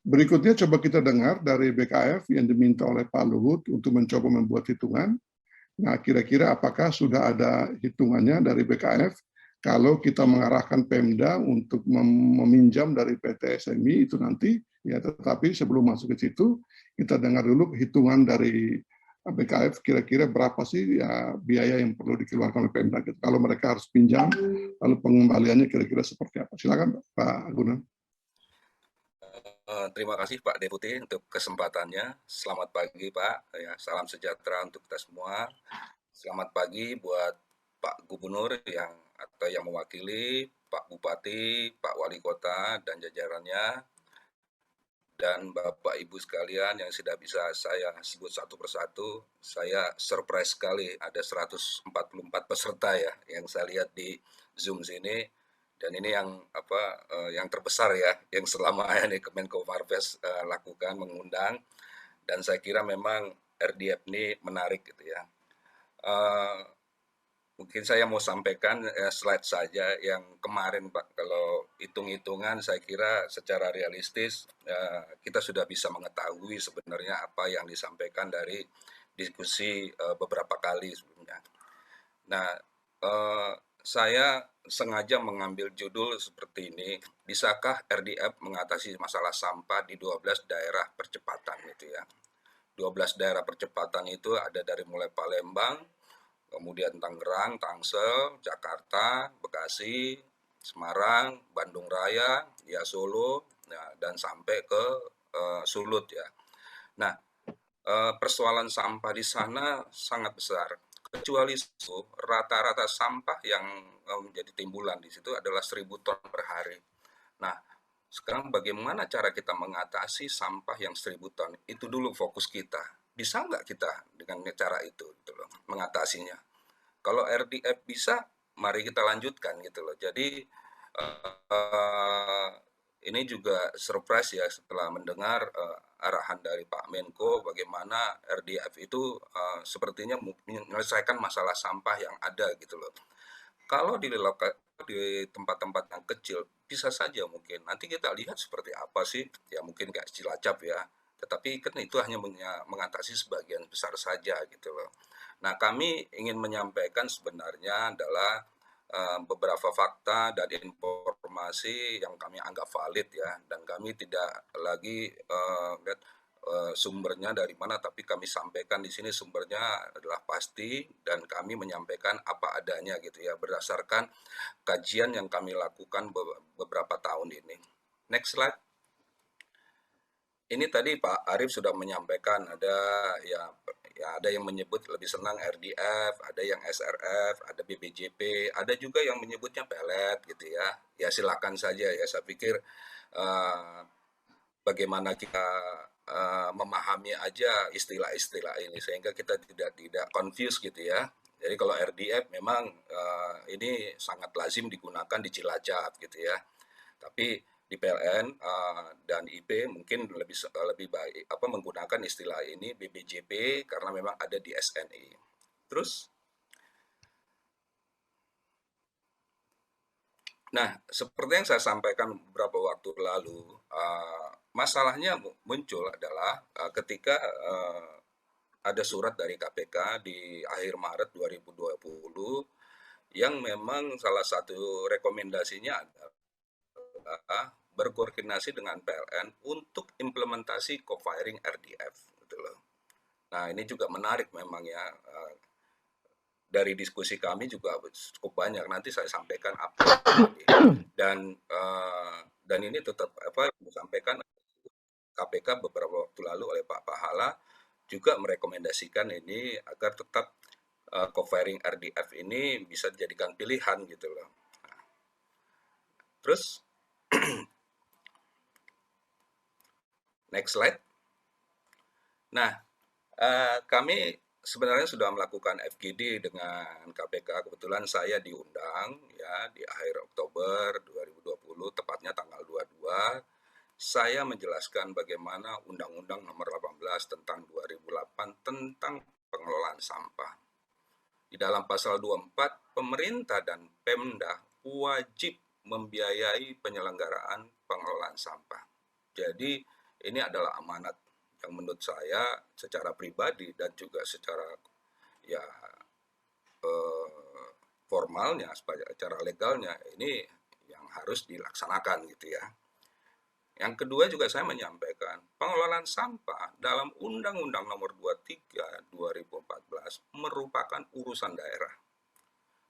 Berikutnya coba kita dengar dari BKF yang diminta oleh Pak Luhut untuk mencoba membuat hitungan. Nah, kira-kira apakah sudah ada hitungannya dari BKF kalau kita mengarahkan Pemda untuk meminjam dari PT SMI itu nanti, ya, tetapi sebelum masuk ke situ, kita dengar dulu hitungan dari BKF kira-kira berapa sih ya biaya yang perlu dikeluarkan oleh Pemda gitu. Kalau mereka harus pinjam, lalu pengembaliannya kira-kira seperti apa? Silakan Pak Gunan. Terima kasih Pak Deputi untuk kesempatannya. Selamat pagi Pak, ya, salam sejahtera untuk kita semua. Selamat pagi buat Pak Gubernur yang mewakili, Pak Bupati, Pak Wali Kota dan jajarannya, dan Bapak Ibu sekalian yang sudah bisa saya sebut satu persatu. Saya surprise sekali ada 144 peserta ya yang saya lihat di Zoom sini. Dan ini yang terbesar ya yang selama ini Kemenko Marves lakukan mengundang, dan saya kira memang RDF ini menarik gitu ya. Mungkin saya mau sampaikan slide saja yang kemarin Pak. Kalau hitung-hitungan saya kira secara realistis kita sudah bisa mengetahui sebenarnya apa yang disampaikan dari diskusi beberapa kali sebelumnya. Nah, saya sengaja mengambil judul seperti ini, bisakah RDF mengatasi masalah sampah di 12 daerah percepatan gitu ya. 12 daerah percepatan itu ada dari mulai Palembang, kemudian Tangerang, Tangsel, Jakarta, Bekasi, Semarang, Bandung Raya, ya Solo, ya, dan sampai ke Sulut ya. Nah, persoalan sampah di sana sangat besar. Kecuali itu, rata-rata sampah yang menjadi timbulan di situ adalah 1.000 ton per hari. Nah, sekarang bagaimana cara kita mengatasi sampah yang 1.000 ton? Itu dulu fokus kita. Bisa nggak kita dengan cara itu gitu loh, mengatasinya? Kalau RDF bisa, mari kita lanjutkan gitu loh. Jadi uh, ini juga surprise ya setelah mendengar arahan dari Pak Menko bagaimana RDF itu sepertinya menyelesaikan masalah sampah yang ada gitu loh. Kalau di tempat-tempat yang kecil bisa saja mungkin nanti kita lihat seperti apa sih ya, mungkin kayak Cilacap ya, tetapi kan itu hanya mengatasi sebagian besar saja gitu loh. Nah, kami ingin menyampaikan sebenarnya adalah beberapa fakta dan informasi yang kami anggap valid ya, dan kami tidak lagi sumbernya dari mana, tapi kami sampaikan di sini sumbernya adalah pasti, dan kami menyampaikan apa adanya gitu ya, berdasarkan kajian yang kami lakukan beberapa tahun ini. Next slide. Ini tadi Pak Arief sudah menyampaikan ada yang menyebut lebih senang RDF, ada yang SRF, ada BBJP, ada juga yang menyebutnya pelet gitu ya. Ya silakan saja ya. Saya pikir bagaimana kita memahami aja istilah-istilah ini sehingga kita tidak confuse gitu ya. Jadi kalau RDF memang ini sangat lazim digunakan di Cilacap gitu ya. Tapi di PLN dan IP mungkin lebih baik menggunakan istilah ini BBJP karena memang ada di SNI. Terus, nah seperti yang saya sampaikan beberapa waktu lalu, masalahnya muncul adalah ketika ada surat dari KPK di akhir Maret 2020 yang memang salah satu rekomendasinya adalah berkoordinasi dengan PLN untuk implementasi co-firing RDF gitu loh. Nah, ini juga menarik memang ya. Dari diskusi kami juga cukup banyak. Nanti saya sampaikan apa dan ini tetap disampaikan KPK beberapa waktu lalu oleh Pak Pahala juga merekomendasikan ini agar tetap co-firing RDF ini bisa dijadikan pilihan gitu loh. Nah, terus next slide. Nah, kami sebenarnya sudah melakukan FGD dengan KPK. Kebetulan saya diundang ya di akhir Oktober 2020, tepatnya tanggal 22. Saya menjelaskan bagaimana Undang-Undang Nomor 18 tentang 2008 tentang pengelolaan sampah. Di dalam pasal 24, pemerintah dan Pemda wajib membiayai penyelenggaraan pengelolaan sampah. Jadi ini adalah amanat yang menurut saya secara pribadi dan juga secara ya formalnya, secara legalnya ini yang harus dilaksanakan gitu ya. Yang kedua juga saya menyampaikan, pengelolaan sampah dalam Undang-Undang Nomor 23 2014 merupakan urusan daerah.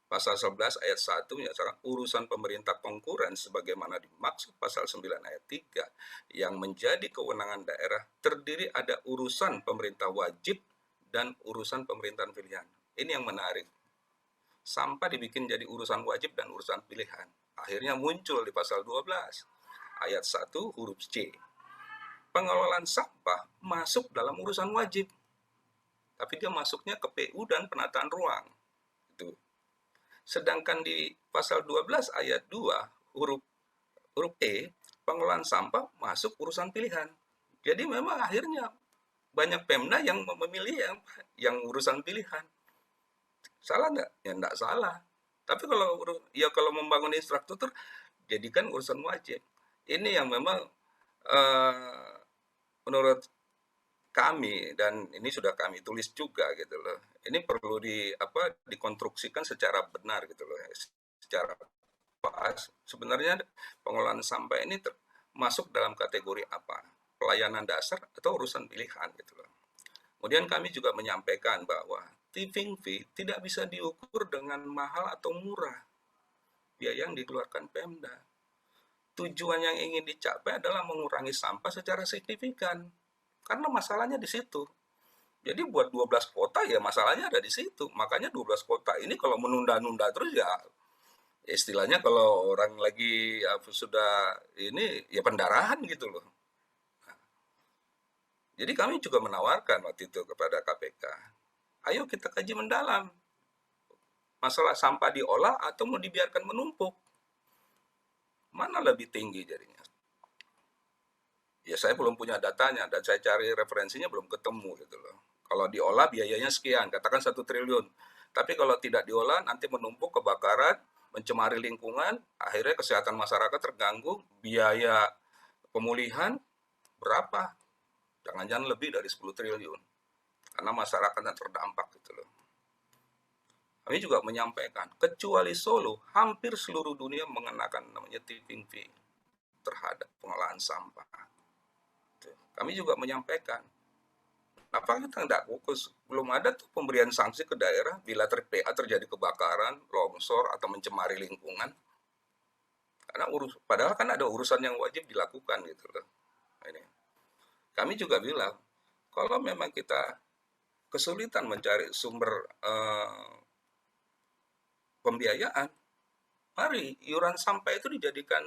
Pasal 11 ayat 1 menyatakan urusan pemerintah konkuren sebagaimana dimaksud pasal 9 ayat 3 yang menjadi kewenangan daerah terdiri ada urusan pemerintah wajib dan urusan pemerintahan pilihan. Ini yang menarik. Sampah dibikin jadi urusan wajib dan urusan pilihan. Akhirnya muncul di pasal 12 ayat 1 huruf C. Pengelolaan sampah masuk dalam urusan wajib. Tapi dia masuknya ke PU dan penataan ruang. Itu. Sedangkan di pasal 12 ayat 2 huruf E, pengelolaan sampah masuk urusan pilihan. Jadi memang akhirnya banyak Pemda yang memilih yang urusan pilihan. Salah nggak? Ya nggak salah. Tapi kalau membangun infrastruktur, jadikan urusan wajib. Ini yang memang menurut kami, dan ini sudah kami tulis juga gitu loh. Ini perlu dikonstruksikan secara benar gitu loh, secara pas. Sebenarnya pengelolaan sampah ini masuk dalam kategori apa? Pelayanan dasar atau urusan pilihan gitu loh. Kemudian kami juga menyampaikan bahwa tipping fee tidak bisa diukur dengan mahal atau murah biaya yang dikeluarkan Pemda. Tujuan yang ingin dicapai adalah mengurangi sampah secara signifikan. Karena masalahnya di situ. Jadi buat 12 kota ya masalahnya ada di situ. Makanya 12 kota ini kalau menunda-nunda terus ya istilahnya kalau orang lagi sudah ini ya pendarahan gitu loh. Jadi kami juga menawarkan waktu itu kepada KPK, ayo kita kaji mendalam. Masalah sampah diolah atau mau dibiarkan menumpuk? Mana lebih tinggi jadinya? Ya saya belum punya datanya dan saya cari referensinya belum ketemu gitu loh. Kalau diolah biayanya sekian, katakan 1 triliun. Tapi kalau tidak diolah nanti menumpuk kebakaran, mencemari lingkungan, akhirnya kesehatan masyarakat terganggu, biaya pemulihan berapa? Jangan-jangan lebih dari 10 triliun. Karena masyarakat yang terdampak gitu loh. Kami juga menyampaikan, kecuali Solo, hampir seluruh dunia mengenakan namanya tipping fee terhadap pengolahan sampah. Kami juga menyampaikan, apa kita tidak fokus? Belum ada tuh pemberian sanksi ke daerah bila terjadi kebakaran, longsor, atau mencemari lingkungan. Karena padahal kan ada urusan yang wajib dilakukan gitu loh. Ini. Kami juga bilang, kalau memang kita kesulitan mencari sumber pembiayaan, mari iuran sampah itu dijadikan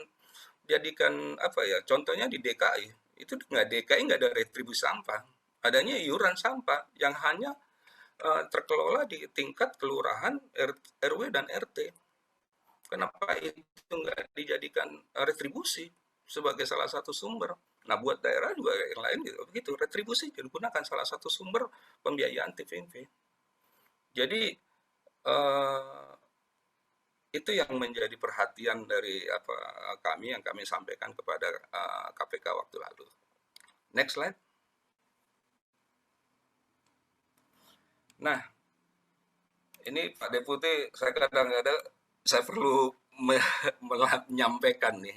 apa ya? Contohnya di DKI, itu nggak DKI nggak ada retribusi sampah, adanya iuran sampah yang hanya terkelola di tingkat kelurahan, RW dan RT. Kenapa itu nggak dijadikan retribusi sebagai salah satu sumber? Nah, buat daerah juga yang lain gitu, begitu retribusi digunakan salah satu sumber pembiayaan tipping fee. Jadi itu yang menjadi perhatian dari kami yang kami sampaikan kepada KPK waktu lalu. Next slide. Nah, ini Pak Deputi, saya kadang-kadang saya perlu menyampaikan nih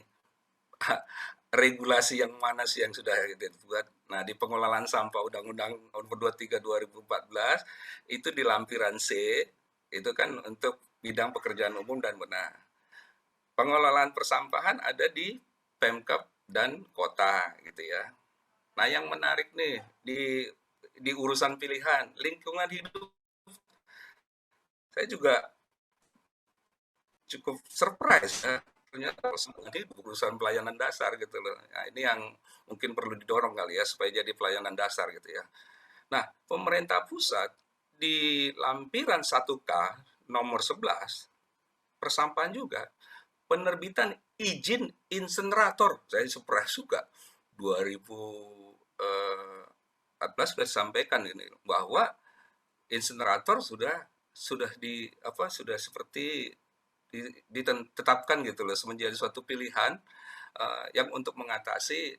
regulasi yang mana sih yang sudah dibuat. Nah, di pengelolaan sampah Undang-Undang Nomor 23 2014 itu di lampiran C itu kan untuk bidang pekerjaan umum dan benar. Pengelolaan persampahan ada di Pemkab dan kota gitu ya. Nah, yang menarik nih di urusan pilihan lingkungan hidup, saya juga cukup surprise ya. Ternyata ini urusan pelayanan dasar gitu loh. Nah, ini yang mungkin perlu didorong kali ya supaya jadi pelayanan dasar gitu ya. Nah, pemerintah pusat di lampiran 1K nomor 11 persampahan juga penerbitan izin insenerator. Saya surprise juga 2014 sudah disampaikan ini bahwa insenerator sudah seperti ditetapkan gitu loh menjadi suatu pilihan yang untuk mengatasi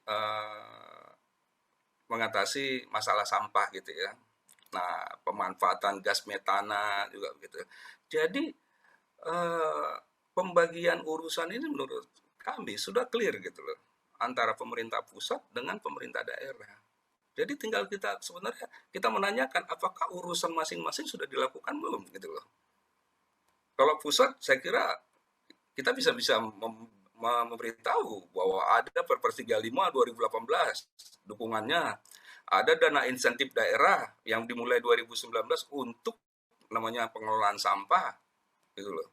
mengatasi masalah sampah gitu ya. Nah, pemanfaatan gas metana juga begitu. Jadi eh, pembagian urusan ini menurut kami sudah clear gitu loh antara pemerintah pusat dengan pemerintah daerah. Jadi tinggal kita sebenarnya kita menanyakan apakah urusan masing-masing sudah dilakukan belum gitu loh. Kalau pusat saya kira kita bisa memberitahu bahwa ada Perpres 35 2018 dukungannya, ada dana insentif daerah yang dimulai 2019 untuk namanya pengelolaan sampah gitu loh.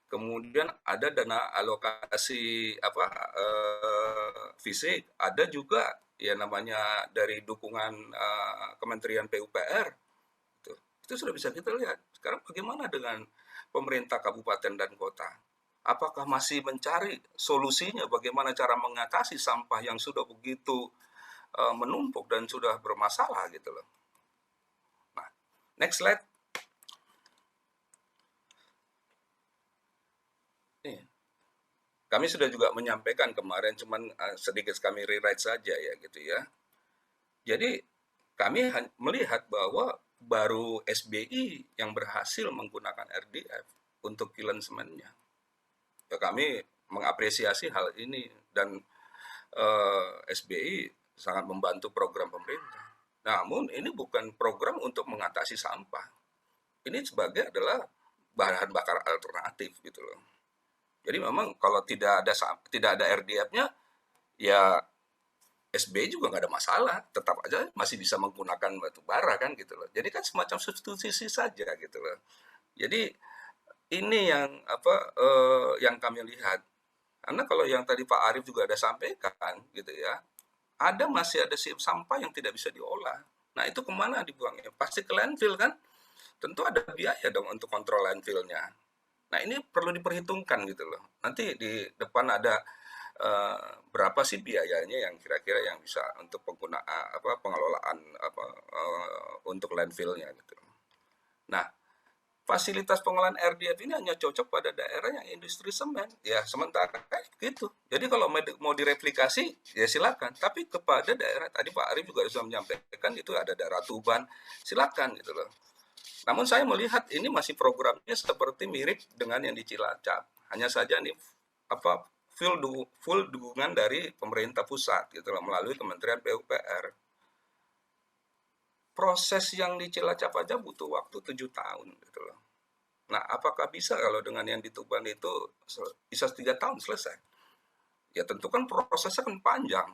Kemudian ada dana alokasi fisik, ada juga ya namanya dari dukungan Kementerian PUPR. Itu sudah bisa kita lihat. Sekarang bagaimana dengan pemerintah kabupaten dan kota? Apakah masih mencari solusinya bagaimana cara mengatasi sampah yang sudah begitu menumpuk dan sudah bermasalah gitu loh. Nah, next slide. Nih, kami sudah juga menyampaikan kemarin, cuman sedikit kami rewrite saja ya gitu ya. Jadi kami melihat bahwa baru SBI yang berhasil menggunakan RDF untuk kilang semennya. Ya, kami mengapresiasi hal ini dan SBI sangat membantu program pemerintah. Namun ini bukan program untuk mengatasi sampah. Ini sebagai adalah bahan bakar alternatif gitu loh. Jadi memang kalau tidak ada RDF-nya, ya SBI juga nggak ada masalah, tetap aja masih bisa menggunakan batu bara kan gitu loh. Jadi kan semacam substitusi saja gitu loh. Jadi ini yang yang kami lihat. Karena kalau yang tadi Pak Arief juga ada sampaikan gitu ya, masih ada sampah yang tidak bisa diolah. Nah itu kemana dibuangnya? Pasti ke landfill kan? Tentu ada biaya dong untuk kontrol landfillnya. Nah ini perlu diperhitungkan gitu loh. Nanti di depan ada berapa sih biayanya yang kira-kira yang bisa untuk pengelolaan untuk landfillnya gitu. Nah, fasilitas pengolahan RDF ini hanya cocok pada daerah yang industri semen. Ya, sementara gitu. Jadi kalau mau direplikasi, ya silakan. Tapi kepada daerah, tadi Pak Arief juga sudah menyampaikan, itu ada daerah Tuban, silakan gitu loh. Namun saya melihat ini masih programnya seperti mirip dengan yang di Cilacap. Hanya saja nih full dukungan dari pemerintah pusat gitu loh, melalui Kementerian PUPR. Proses yang di Cilacap aja butuh waktu 7 tahun gitu loh. Nah, apakah bisa kalau dengan yang di Tuban itu bisa 3 tahun selesai? Ya tentu kan prosesnya kan panjang.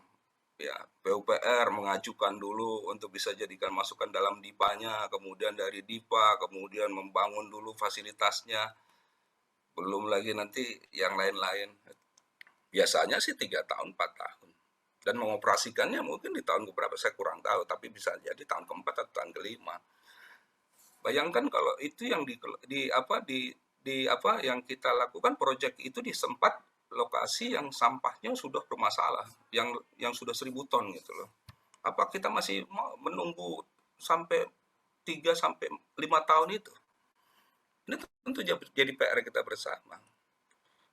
Ya, PUPR mengajukan dulu untuk bisa jadikan masukan dalam DIPA-nya, kemudian dari DIPA, kemudian membangun dulu fasilitasnya, belum lagi nanti yang lain-lain. Biasanya sih 3 tahun, 4 tahun. Dan mengoperasikannya mungkin di tahun keberapa saya kurang tahu, tapi bisa jadi tahun keempat atau tahun kelima. Bayangkan kalau itu yang yang kita lakukan proyek itu di sempat lokasi yang sampahnya sudah bermasalah, yang sudah 1.000 ton gitu loh. Apa kita masih mau menunggu sampai 3 sampai 5 tahun itu? Ini tentu jadi PR kita bersama.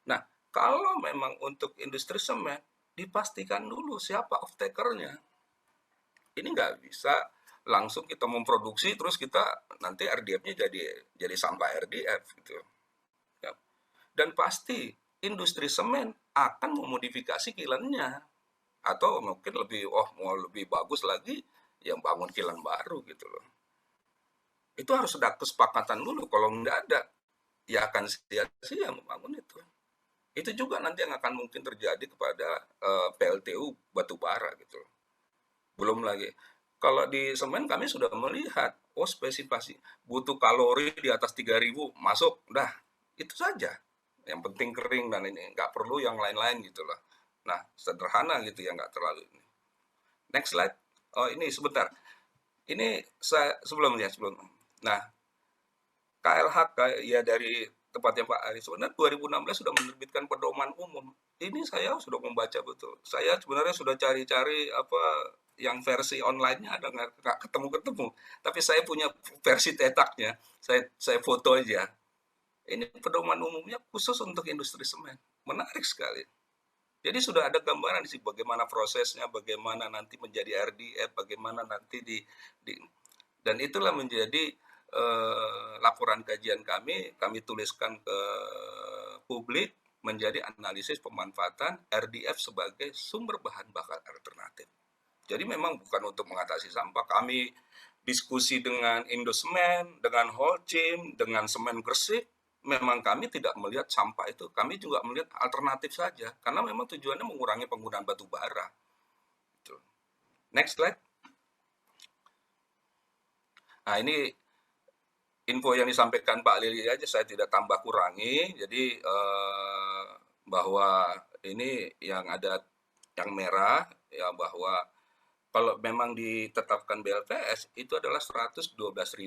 Nah, kalau memang untuk industri semen, dipastikan dulu siapa off-takernya. Ini nggak bisa langsung kita memproduksi terus kita nanti RDF-nya jadi sampah RDF gitu. Ya. Dan pasti industri semen akan memodifikasi kilannya atau mungkin mau lebih bagus lagi yang bangun kilang baru gitu loh. Itu harus ada kesepakatan dulu. Kalau nggak ada, ya akan sia-sia membangun itu. Itu juga nanti yang akan mungkin terjadi kepada PLTU batubara gitu. Belum lagi kalau di semen kami sudah melihat spesifikasi butuh kalori di atas 3.000 masuk, udah itu saja. Yang penting kering dan ini nggak perlu yang lain-lain gitu loh. Nah sederhana gitu ya, nggak terlalu ini. Next slide. Oh ini sebentar. Ini saya sebelum. Nah KLHK ya dari tempatnya Pak Ari sebenarnya 2016 sudah menerbitkan pedoman umum. Ini saya sudah membaca betul. Saya sebenarnya sudah cari-cari yang versi online-nya ada nggak ketemu. Tapi saya punya versi cetaknya. Saya foto aja. Ini pedoman umumnya khusus untuk industri semen. Menarik sekali. Jadi sudah ada gambaran sih bagaimana prosesnya, bagaimana nanti menjadi RDF, bagaimana nanti dan itulah menjadi laporan kajian kami tuliskan ke publik menjadi analisis pemanfaatan RDF sebagai sumber bahan bakar alternatif. Jadi memang bukan untuk mengatasi sampah. Kami diskusi dengan Indosemen, dengan Holcim, dengan Semen Gresik, memang kami tidak melihat sampah itu. Kami juga melihat alternatif saja, karena memang tujuannya mengurangi penggunaan batu bara. Next slide. Nah, ini info yang disampaikan Pak Lili aja, saya tidak tambah kurangi. Jadi bahwa ini yang ada yang merah, ya bahwa kalau memang ditetapkan BLPS itu adalah 112.000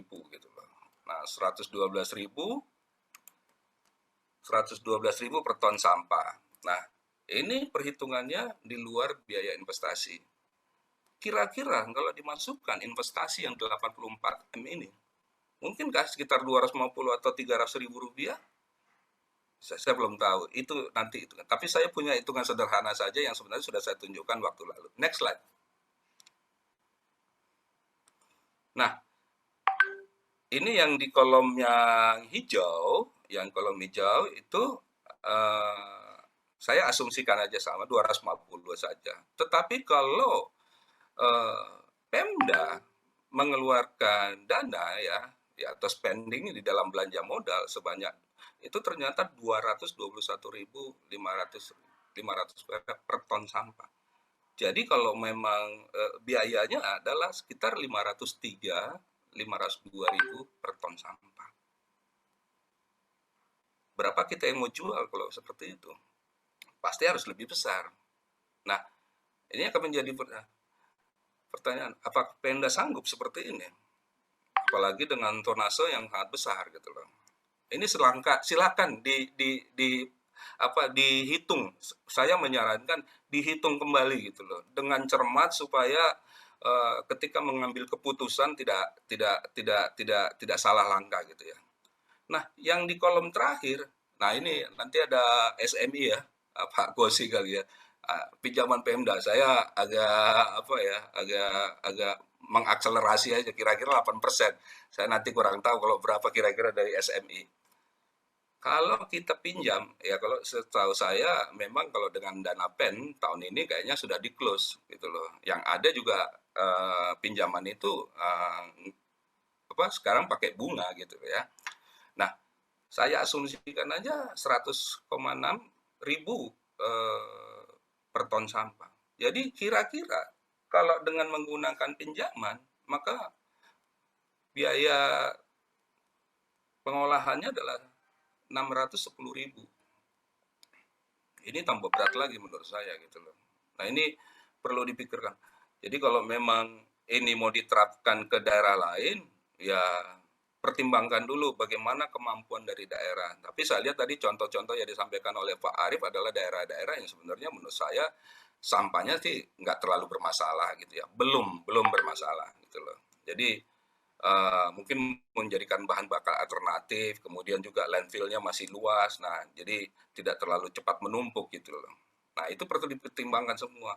gitu loh. Nah, 112.000 per ton sampah. Nah, ini perhitungannya di luar biaya investasi. Kira-kira kalau dimasukkan investasi yang 84 M ini, mungkinkah sekitar 250 atau 300.000 rupiah? Saya belum tahu. Itu nanti itu. Tapi saya punya hitungan sederhana saja yang sebenarnya sudah saya tunjukkan waktu lalu. Next slide. Nah, ini yang di kolom yang hijau itu saya asumsikan aja sama 250 saja. Tetapi kalau Pemda mengeluarkan dana ya atau spending di dalam belanja modal sebanyak itu ternyata 221.500 per ton sampah. Jadi kalau memang biayanya adalah sekitar 502.000 per ton sampah. Berapa kita yang mau jual kalau seperti itu? Pasti harus lebih besar. Nah, ini akan menjadi pertanyaan, apakah Pemda sanggup seperti ini? Apalagi dengan tonase yang sangat besar gitu loh. Ini silakan dihitung. Saya menyarankan dihitung kembali gitu loh, dengan cermat supaya ketika mengambil keputusan tidak salah langkah gitu ya. Nah, yang di kolom terakhir, nah ini nanti ada SMI ya, Pak Gosi kali ya. Pinjaman Pemda saya agak mengakselerasi aja kira-kira 8%. Saya nanti kurang tahu kalau berapa kira-kira dari SMI. Kalau kita pinjam, ya kalau setahu saya memang kalau dengan dana PEN tahun ini kayaknya sudah di-close gitu loh. Yang ada juga pinjaman itu sekarang pakai bunga gitu ya. Nah, saya asumsikan aja 100,6 ribu per ton sampah. Jadi kira-kira kalau dengan menggunakan pinjaman, maka biaya pengolahannya adalah 610.000. Ini tambah berat lagi menurut saya gitu loh. Nah, ini perlu dipikirkan. Jadi kalau memang ini mau diterapkan ke daerah lain, ya pertimbangkan dulu bagaimana kemampuan dari daerah. Tapi saya lihat tadi contoh-contoh yang disampaikan oleh Pak Arief adalah daerah-daerah yang sebenarnya menurut saya sampahnya sih nggak terlalu bermasalah gitu ya. Belum bermasalah gitu loh. Jadi mungkin menjadikan bahan bakar alternatif, kemudian juga landfill-nya masih luas, nah jadi tidak terlalu cepat menumpuk gitu loh. Nah itu perlu dipertimbangkan semua.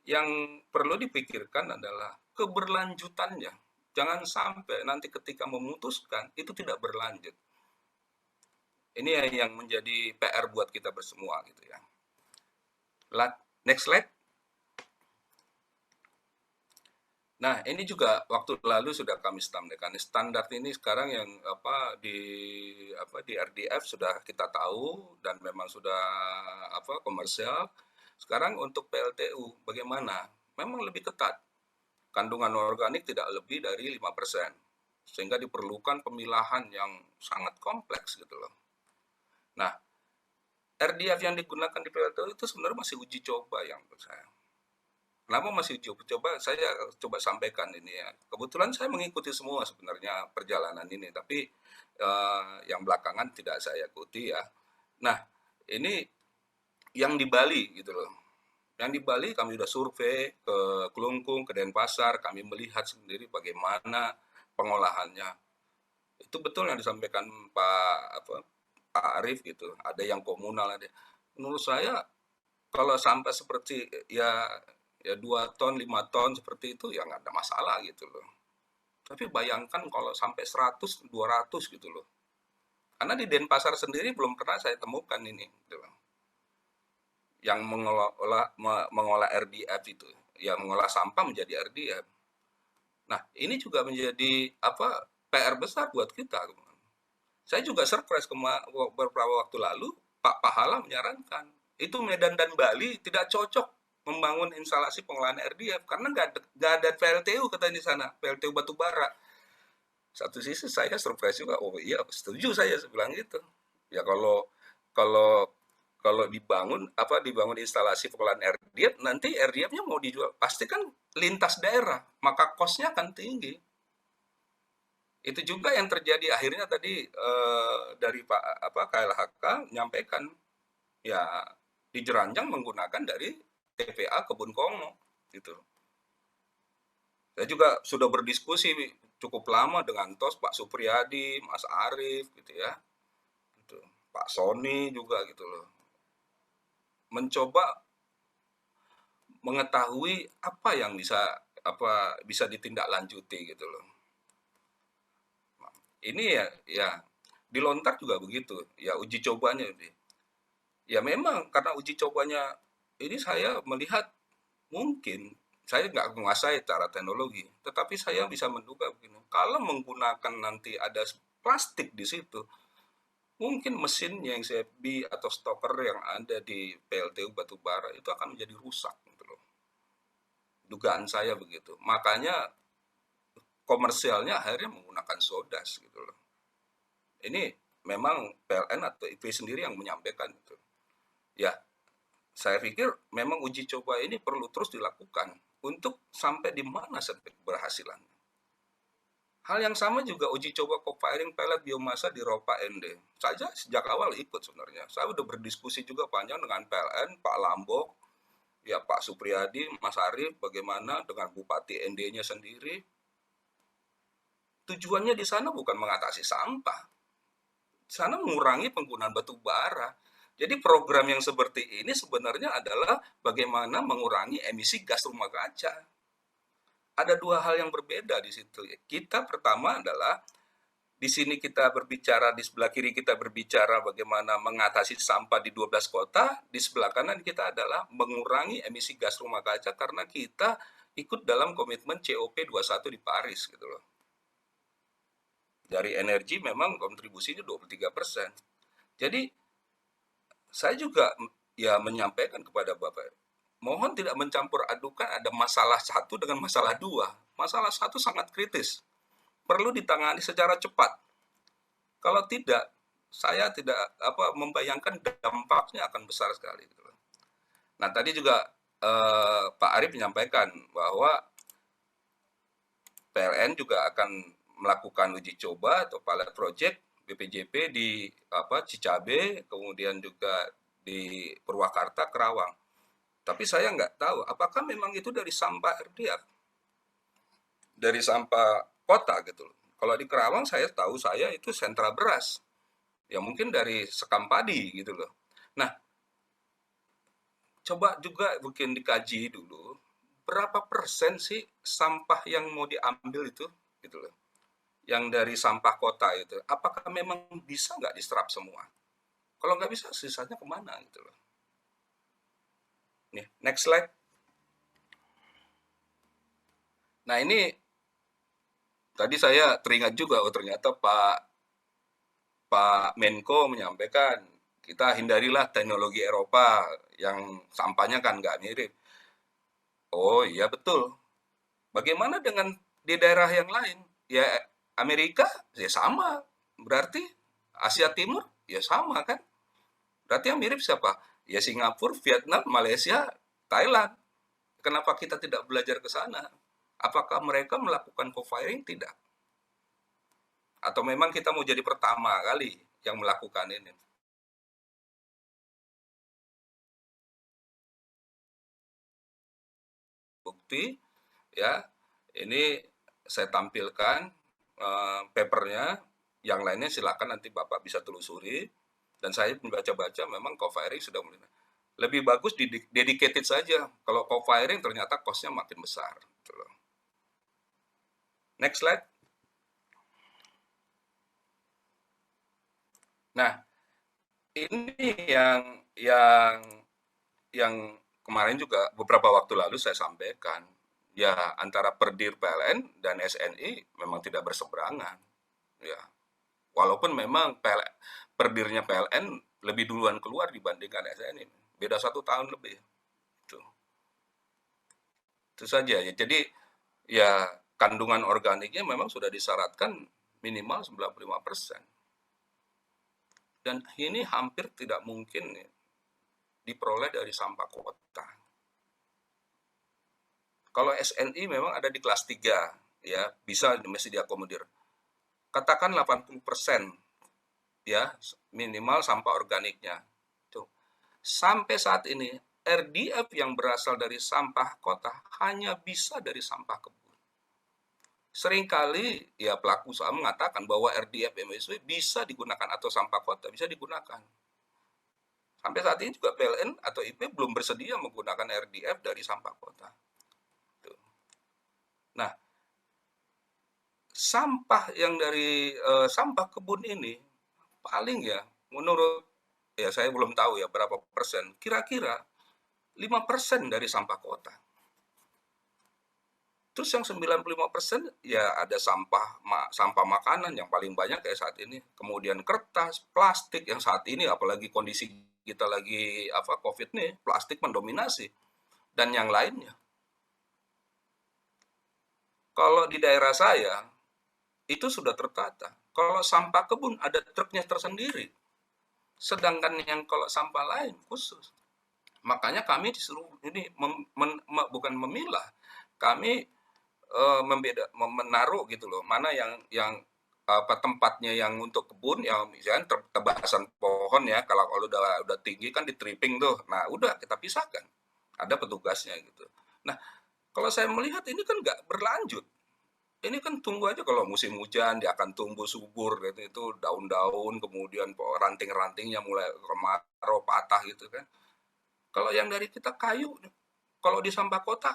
Yang perlu dipikirkan adalah keberlanjutannya. Jangan sampai nanti ketika memutuskan itu tidak berlanjut. Ini yang menjadi PR buat kita bersemua gitu ya. Next slide. Nah, ini juga waktu lalu sudah kami sampaikan. Standar ini sekarang yang di RDF sudah kita tahu dan memang sudah komersial. Sekarang untuk PLTU bagaimana? Memang lebih ketat. Kandungan organik tidak lebih dari 5%. Sehingga diperlukan pemilahan yang sangat kompleks gitu loh. Nah, RDF yang digunakan di PLTU itu sebenarnya masih uji coba yang menurut saya. Kenapa masih coba? Saya coba sampaikan ini ya. Kebetulan saya mengikuti semua sebenarnya perjalanan ini, tapi yang belakangan tidak saya ikuti ya. Nah, ini yang di Bali gitu loh. Yang di Bali kami sudah survei ke Kelungkung, ke Denpasar, kami melihat sendiri bagaimana pengolahannya. Itu betul yang disampaikan Pak Arief gitu. Ada yang komunal ada. Menurut saya kalau sampah seperti ya 2 ton, 5 ton seperti itu ya nggak ada masalah gitu loh. Tapi bayangkan kalau sampai 100, 200 gitu loh. Karena di Denpasar sendiri belum pernah saya temukan ini, gitu loh, yang mengolah RDF itu, yang mengolah sampah menjadi RDF. Nah, ini juga menjadi apa PR besar buat kita. Saya juga surprise beberapa waktu lalu Pak Pahala menyarankan itu Medan dan Bali tidak cocok membangun instalasi pengolahan RDF karena nggak ada PLTU katanya di sana, PLTU batu bara. Satu sisi saya surprise juga, oh iya setuju saya bilang gitu. Ya kalau kalau dibangun instalasi pengolahan RDF, nanti RDF-nya mau dijual pasti kan lintas daerah, maka kosnya akan tinggi. Itu juga yang terjadi akhirnya tadi dari Pak KLHK menyampaikan ya di Jeranjang menggunakan dari TPA Kebun Kongo gitu. Saya juga sudah berdiskusi cukup lama dengan TOS Pak Supriyadi, Mas Arief gitu ya. Gitu. Pak Sony juga gitu loh. Mencoba mengetahui apa yang bisa ditindaklanjuti gitu loh. Ini ya di Lontar juga begitu. Ya uji cobanya ini. Ya memang karena uji cobanya ini saya melihat mungkin saya nggak menguasai cara teknologi, tetapi saya bisa menduga begini. Kalau menggunakan nanti ada plastik di situ, mungkin mesinnya yang CFB atau stoker yang ada di PLTU batubara itu akan menjadi rusak gitu loh. Dugaan saya begitu. Makanya komersialnya akhirnya menggunakan sodas gitu loh. Ini memang PLN atau IP sendiri yang menyampaikan itu. Ya, saya pikir memang uji coba ini perlu terus dilakukan untuk sampai di mana keberhasilan. Hal yang sama juga uji coba co-firing pellet biomasa di Ropa ND. Saya sejak awal ikut sebenarnya. Saya udah berdiskusi juga panjang dengan PLN, Pak Lambok, ya Pak Supriyadi, Mas Arief, bagaimana dengan Bupati ND-nya sendiri. Tujuannya di sana bukan mengatasi sampah. Di sana mengurangi penggunaan batu bara. Jadi program yang seperti ini sebenarnya adalah bagaimana mengurangi emisi gas rumah kaca. Ada dua hal yang berbeda di situ. Kita pertama adalah di sini kita berbicara, di sebelah kiri kita berbicara bagaimana mengatasi sampah di 12 kota, di sebelah kanan kita adalah mengurangi emisi gas rumah kaca karena kita ikut dalam komitmen COP21 di Paris gitu loh. Dari energi memang kontribusinya 23%. Jadi saya juga ya menyampaikan kepada Bapak, mohon tidak mencampur adukan ada masalah satu dengan masalah dua. Masalah satu sangat kritis, perlu ditangani secara cepat. Kalau tidak, saya tidak membayangkan dampaknya akan besar sekali. Nah tadi juga Pak Arief menyampaikan bahwa PLN juga akan melakukan uji coba atau pilot project BPJP di Cicabe, kemudian juga di Purwakarta, Kerawang. Tapi saya nggak tahu apakah memang itu dari sampah RDF, dari sampah kota gitu loh. Kalau di Kerawang saya tahu saya itu sentra beras, ya mungkin dari sekam padi gitu loh. Nah, coba juga mungkin dikaji dulu berapa persen sih sampah yang mau diambil itu gitu loh. Yang dari sampah kota itu, apakah memang bisa nggak diserap semua? Kalau nggak bisa, sisanya kemana gitu loh. Nih, next slide. Nah ini tadi saya teringat juga, oh ternyata Pak Menko menyampaikan kita hindarilah teknologi Eropa yang sampahnya kan nggak mirip. Oh iya betul. Bagaimana dengan di daerah yang lain? Ya Amerika ya sama. Berarti Asia Timur ya sama kan? Berarti yang mirip siapa? Ya Singapura, Vietnam, Malaysia, Thailand. Kenapa kita tidak belajar ke sana? Apakah mereka melakukan co-firing? Tidak. Atau memang kita mau jadi pertama kali yang melakukan ini? Bukti, ya, ini saya tampilkan papernya, yang lainnya silakan nanti Bapak bisa telusuri, dan saya membaca-baca memang co-firing sudah mulai. Lebih bagus dedicated saja. Kalau co-firing ternyata cost-nya makin besar. Gitu loh. Next slide. Nah, ini yang kemarin juga beberapa waktu lalu saya sampaikan. Ya, antara Perdir PLN dan SNI memang tidak berseberangan. Ya, walaupun memang Perdirnya PLN lebih duluan keluar dibandingkan SNI. Beda 1 tahun lebih. Itu saja ya. Jadi ya kandungan organiknya memang sudah disyaratkan minimal 95%. Dan ini hampir tidak mungkin diperoleh dari sampah kota. Kalau SNI memang ada di kelas 3, ya bisa mesti diakomodir. Katakan 80% ya minimal sampah organiknya. Tuh. Sampai saat ini RDF yang berasal dari sampah kota hanya bisa dari sampah kebun. Seringkali ya pelaku usaha mengatakan bahwa RDF MSW bisa digunakan atau sampah kota bisa digunakan. Sampai saat ini juga PLN atau IP belum bersedia menggunakan RDF dari sampah kota. Nah, sampah yang dari sampah kebun ini paling ya menurut ya saya belum tahu ya berapa persen, kira-kira 5% dari sampah kota. Terus yang 95% ya ada sampah makanan yang paling banyak kayak saat ini. Kemudian kertas, plastik yang saat ini apalagi kondisi kita lagi Covid nih, plastik mendominasi dan yang lainnya. Kalau di daerah saya itu sudah tertata. Kalau sampah kebun ada truknya tersendiri. Sedangkan yang kalau sampah lain khusus. Makanya kami disuruh ini bukan memilah. Kami menaruh gitu loh, mana yang tempatnya yang untuk kebun, yang misalnya tebasan pohon ya, kalau udah tinggi kan di tripping tuh, nah udah kita pisahkan, ada petugasnya gitu. Nah kalau saya melihat ini kan nggak berlanjut, ini kan tunggu aja kalau musim hujan dia akan tumbuh subur gitu, itu daun-daun kemudian ranting-rantingnya mulai kemarau patah gitu kan. Kalau yang dari kita kayu, kalau di sampah kota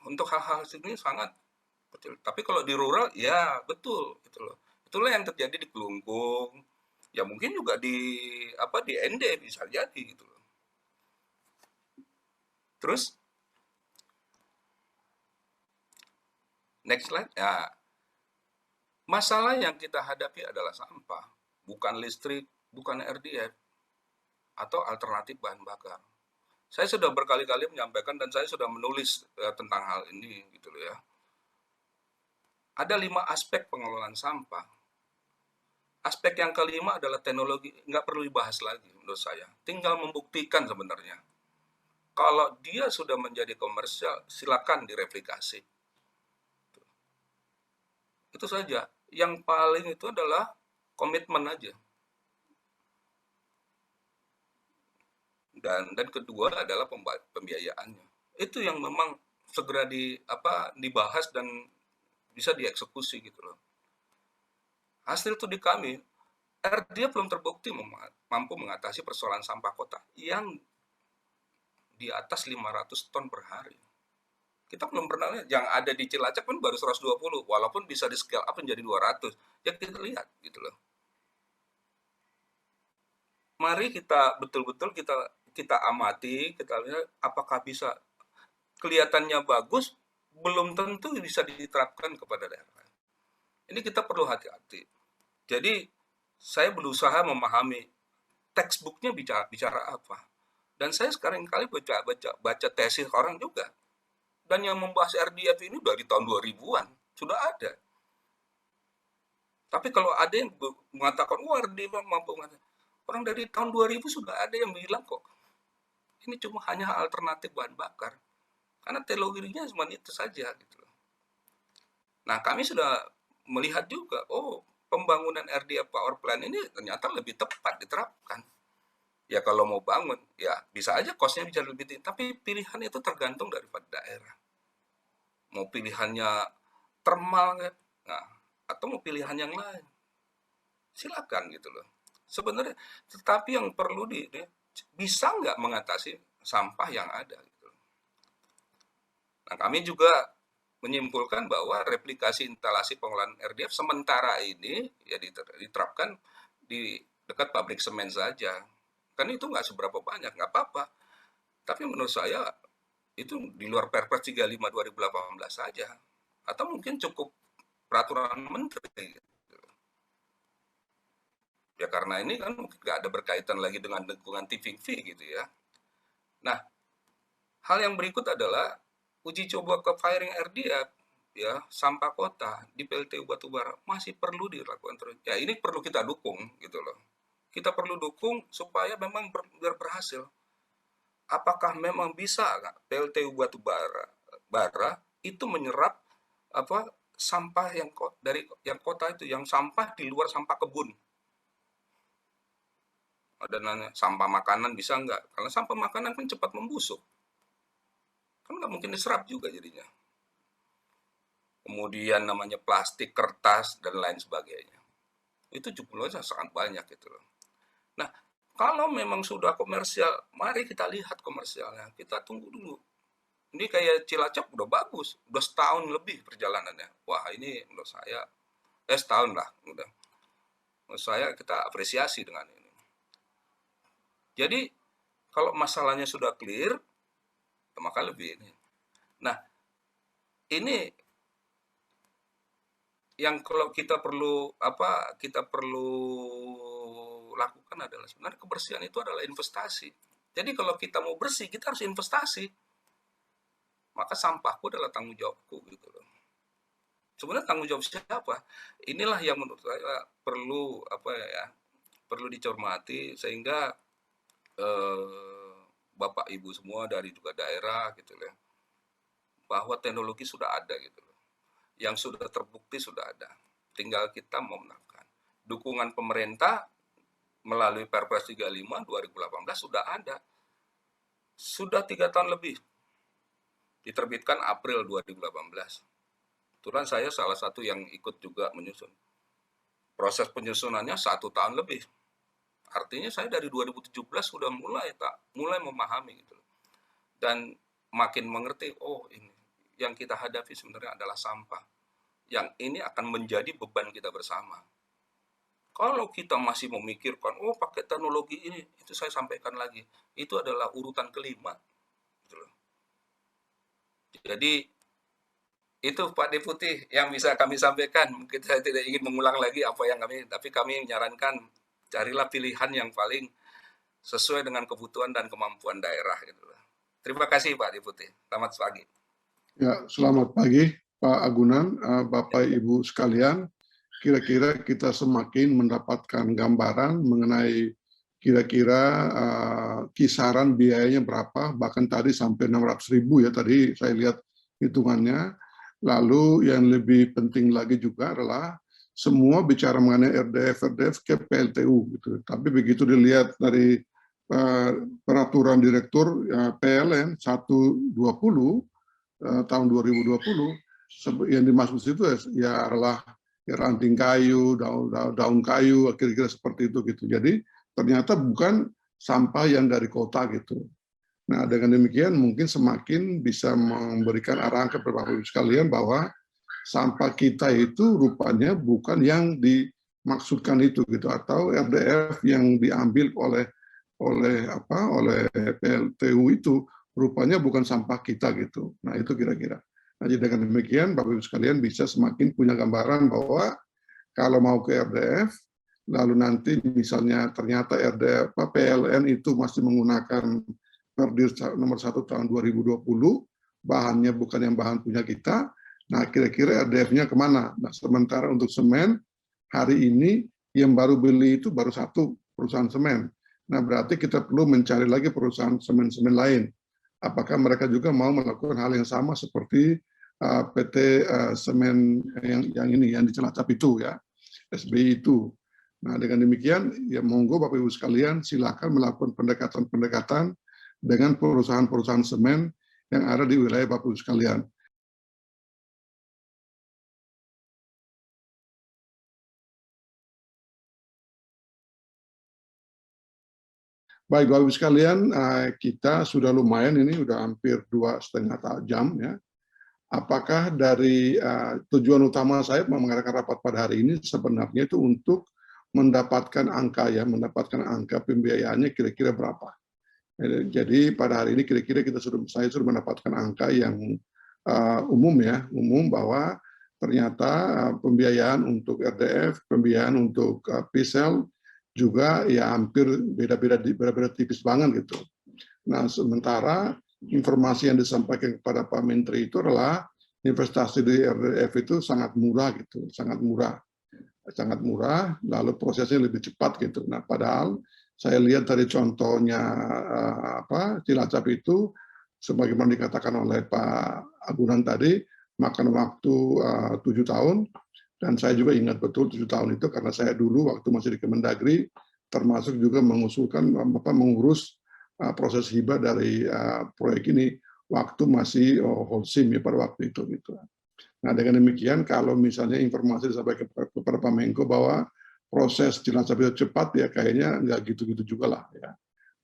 untuk hal-hal ini sangat kecil. Tapi kalau di rural ya betul gitu loh. Itulah yang terjadi di Kelungkung. Ya mungkin juga di ND bisa jadi gitu loh. Terus next slide. Ya, masalah yang kita hadapi adalah sampah, bukan listrik, bukan RDF atau alternatif bahan bakar. Saya sudah berkali-kali menyampaikan dan saya sudah menulis tentang hal ini gitu loh ya. Ada 5 aspek pengelolaan sampah. Aspek yang kelima adalah teknologi, nggak perlu dibahas lagi menurut saya. Tinggal membuktikan sebenarnya. Kalau dia sudah menjadi komersial, silakan direplikasi. Itu saja. Yang paling itu adalah komitmen aja. Dan kedua adalah pembiayaannya. Itu yang memang segera dibahas dan bisa dieksekusi gitu loh. Hasil studi kami, dia belum terbukti mampu mengatasi persoalan sampah kota yang di atas 500 ton per hari. Kita belum pernah lihat, yang ada di Cilacap pun baru 120, walaupun bisa di scale up menjadi 200. Ya kita lihat gitu loh. Mari kita betul-betul kita amati, kita lihat apakah bisa, kelihatannya bagus, belum tentu bisa diterapkan kepada daerah. Ini kita perlu hati-hati. Jadi saya berusaha memahami textbooknya bicara apa. Dan saya sekarang kali baca tesis orang juga. Dan yang membahas RDF ini dari tahun 2000-an sudah ada. Tapi kalau ada yang mengatakan RDF mampu mengatakan, orang dari tahun 2000 sudah ada yang bilang kok ini cuma hanya alternatif bahan bakar. Karena teknologinya cuma itu saja gitu loh. Nah, kami sudah melihat juga, pembangunan RDF power plant ini ternyata lebih tepat diterapkan. Ya kalau mau bangun, ya bisa aja kosnya bisa lebih tinggi, tapi pilihan itu tergantung daripada daerah. Mau pilihannya thermal, nah, atau mau pilihan yang lain, silakan gitu loh. Sebenarnya, tetapi yang perlu bisa nggak mengatasi sampah yang ada. Gitu. Nah, kami juga menyimpulkan bahwa replikasi instalasi pengolahan RDF sementara ini ya diterapkan di dekat pabrik semen saja. Kan itu nggak seberapa banyak, nggak apa-apa. Tapi menurut saya itu di luar Perpres 35 2018 saja. Atau mungkin cukup peraturan menteri. Ya karena ini kan nggak ada berkaitan lagi dengan lingkungan tipping fee gitu ya. Nah, hal yang berikut adalah uji coba ke firing RDF ya sampah kota di PLTU Batubara masih perlu dilakukan terus. Ya ini perlu kita dukung gitu loh. Kita perlu dukung supaya memang berhasil. Apakah memang bisa nggak PLTU Batubara itu menyerap apa sampah yang dari yang kota itu, yang sampah di luar sampah kebun? Ada nanya sampah makanan bisa nggak? Karena sampah makanan kan cepat membusuk, kan nggak mungkin diserap juga jadinya. Kemudian namanya plastik, kertas, dan lain sebagainya. Itu jumlahnya sangat banyak gitu loh. Nah, kalau memang sudah komersial, mari kita lihat komersialnya. Kita tunggu dulu. Ini kayak Cilacap udah bagus, udah setahun lebih perjalanannya. Wah ini menurut saya, setahun lah, udah. Menurut saya kita apresiasi dengan ini. Jadi kalau masalahnya sudah clear, maka lebih ini. Nah, ini yang kalau kita perlu lakukan adalah sebenarnya kebersihan itu adalah investasi. Jadi kalau kita mau bersih, kita harus investasi. Maka sampahku adalah tanggung jawabku gitu loh. Sebenarnya tanggung jawab siapa? Inilah yang menurut saya perlu dicermati sehingga Bapak Ibu semua dari juga daerah gitu ya, bahwa teknologi sudah ada gitu loh. Yang sudah terbukti sudah ada. Tinggal kita mau menerapkan. Dukungan pemerintah melalui Perpres 35 2018 sudah ada. Sudah 3 tahun lebih. Diterbitkan April 2018. Kebetulan saya salah satu yang ikut juga menyusun. Proses penyusunannya 1 tahun lebih. Artinya saya dari 2017 sudah mulai memahami gitu. Dan makin mengerti, oh ini yang kita hadapi sebenarnya adalah sampah. Yang ini akan menjadi beban kita bersama. Kalau kita masih memikirkan, oh pakai teknologi ini, itu saya sampaikan lagi, itu adalah urutan kelima. Gitu loh. Jadi itu Pak Deputi yang bisa kami sampaikan. Mungkin saya tidak ingin mengulang lagi apa yang tapi kami menyarankan carilah pilihan yang paling sesuai dengan kebutuhan dan kemampuan daerah. Gitu. Terima kasih Pak Deputi. Selamat pagi. Ya, selamat pagi Pak Agunan, Bapak Ibu sekalian. Kira-kira kita semakin mendapatkan gambaran mengenai kira-kira kisaran biayanya berapa, bahkan tadi sampai 600.000 ya, tadi saya lihat hitungannya. Lalu yang lebih penting lagi juga adalah semua bicara mengenai RDF ke PLTU gitu. Tapi begitu dilihat dari peraturan direktur PLN 120 tahun 2020 yang dimaksud itu ya adalah ya, ranting kayu, daun kayu, kira-kira seperti itu gitu. Jadi ternyata bukan sampah yang dari kota gitu. Nah, dengan demikian mungkin semakin bisa memberikan arahan ke Bapak Ibu sekalian bahwa sampah kita itu rupanya bukan yang dimaksudkan itu gitu, atau RDF yang diambil oleh PLTU itu rupanya bukan sampah kita gitu. Nah, itu kira-kira. Nah, jadi dengan demikian Bapak Ibu sekalian bisa semakin punya gambaran bahwa kalau mau ke RDF, lalu nanti misalnya ternyata RDF PLN itu masih menggunakan Perdir nomor 1 tahun 2020, bahannya bukan yang bahan punya kita, nah kira-kira RDF-nya kemana? Nah, sementara untuk semen, hari ini yang baru beli itu baru satu perusahaan semen. Nah, berarti kita perlu mencari lagi perusahaan semen-semen lain. Apakah mereka juga mau melakukan hal yang sama seperti PT Semen yang ini, yang di Cilacap itu ya, SBI itu. Nah, dengan demikian, ya monggo Bapak Ibu sekalian, silakan melakukan pendekatan-pendekatan dengan perusahaan-perusahaan semen yang ada di wilayah Bapak Ibu sekalian. Baik, Bapak Ibu sekalian, kita sudah lumayan ini, udah hampir 2,5 jam ya. Apakah dari tujuan utama saya mengadakan rapat pada hari ini sebenarnya itu untuk mendapatkan angka ya, mendapatkan angka pembiayaannya kira-kira berapa. Jadi pada hari ini kira-kira saya sudah mendapatkan angka yang umum ya, umum bahwa ternyata pembiayaan untuk RDF, pembiayaan untuk PSEL juga ya hampir beda-beda tipis banget gitu. Nah, sementara informasi yang disampaikan kepada Pak Menteri itu adalah investasi di RDF itu sangat murah gitu, sangat murah, lalu prosesnya lebih cepat gitu. Nah, padahal saya lihat dari contohnya Cilacap itu, sebagaimana dikatakan oleh Pak Agunan tadi, makan waktu 7 tahun, dan saya juga ingat betul 7 tahun itu karena saya dulu waktu masih di Kemendagri, termasuk juga mengurus proses hibah dari proyek ini waktu masih Holcim ya pada waktu itu gitu. Nah, dengan demikian kalau misalnya informasi disampaikan kepada Pak Menko bahwa proses Cilacap itu cepat ya kayaknya nggak gitu-gitu juga lah ya.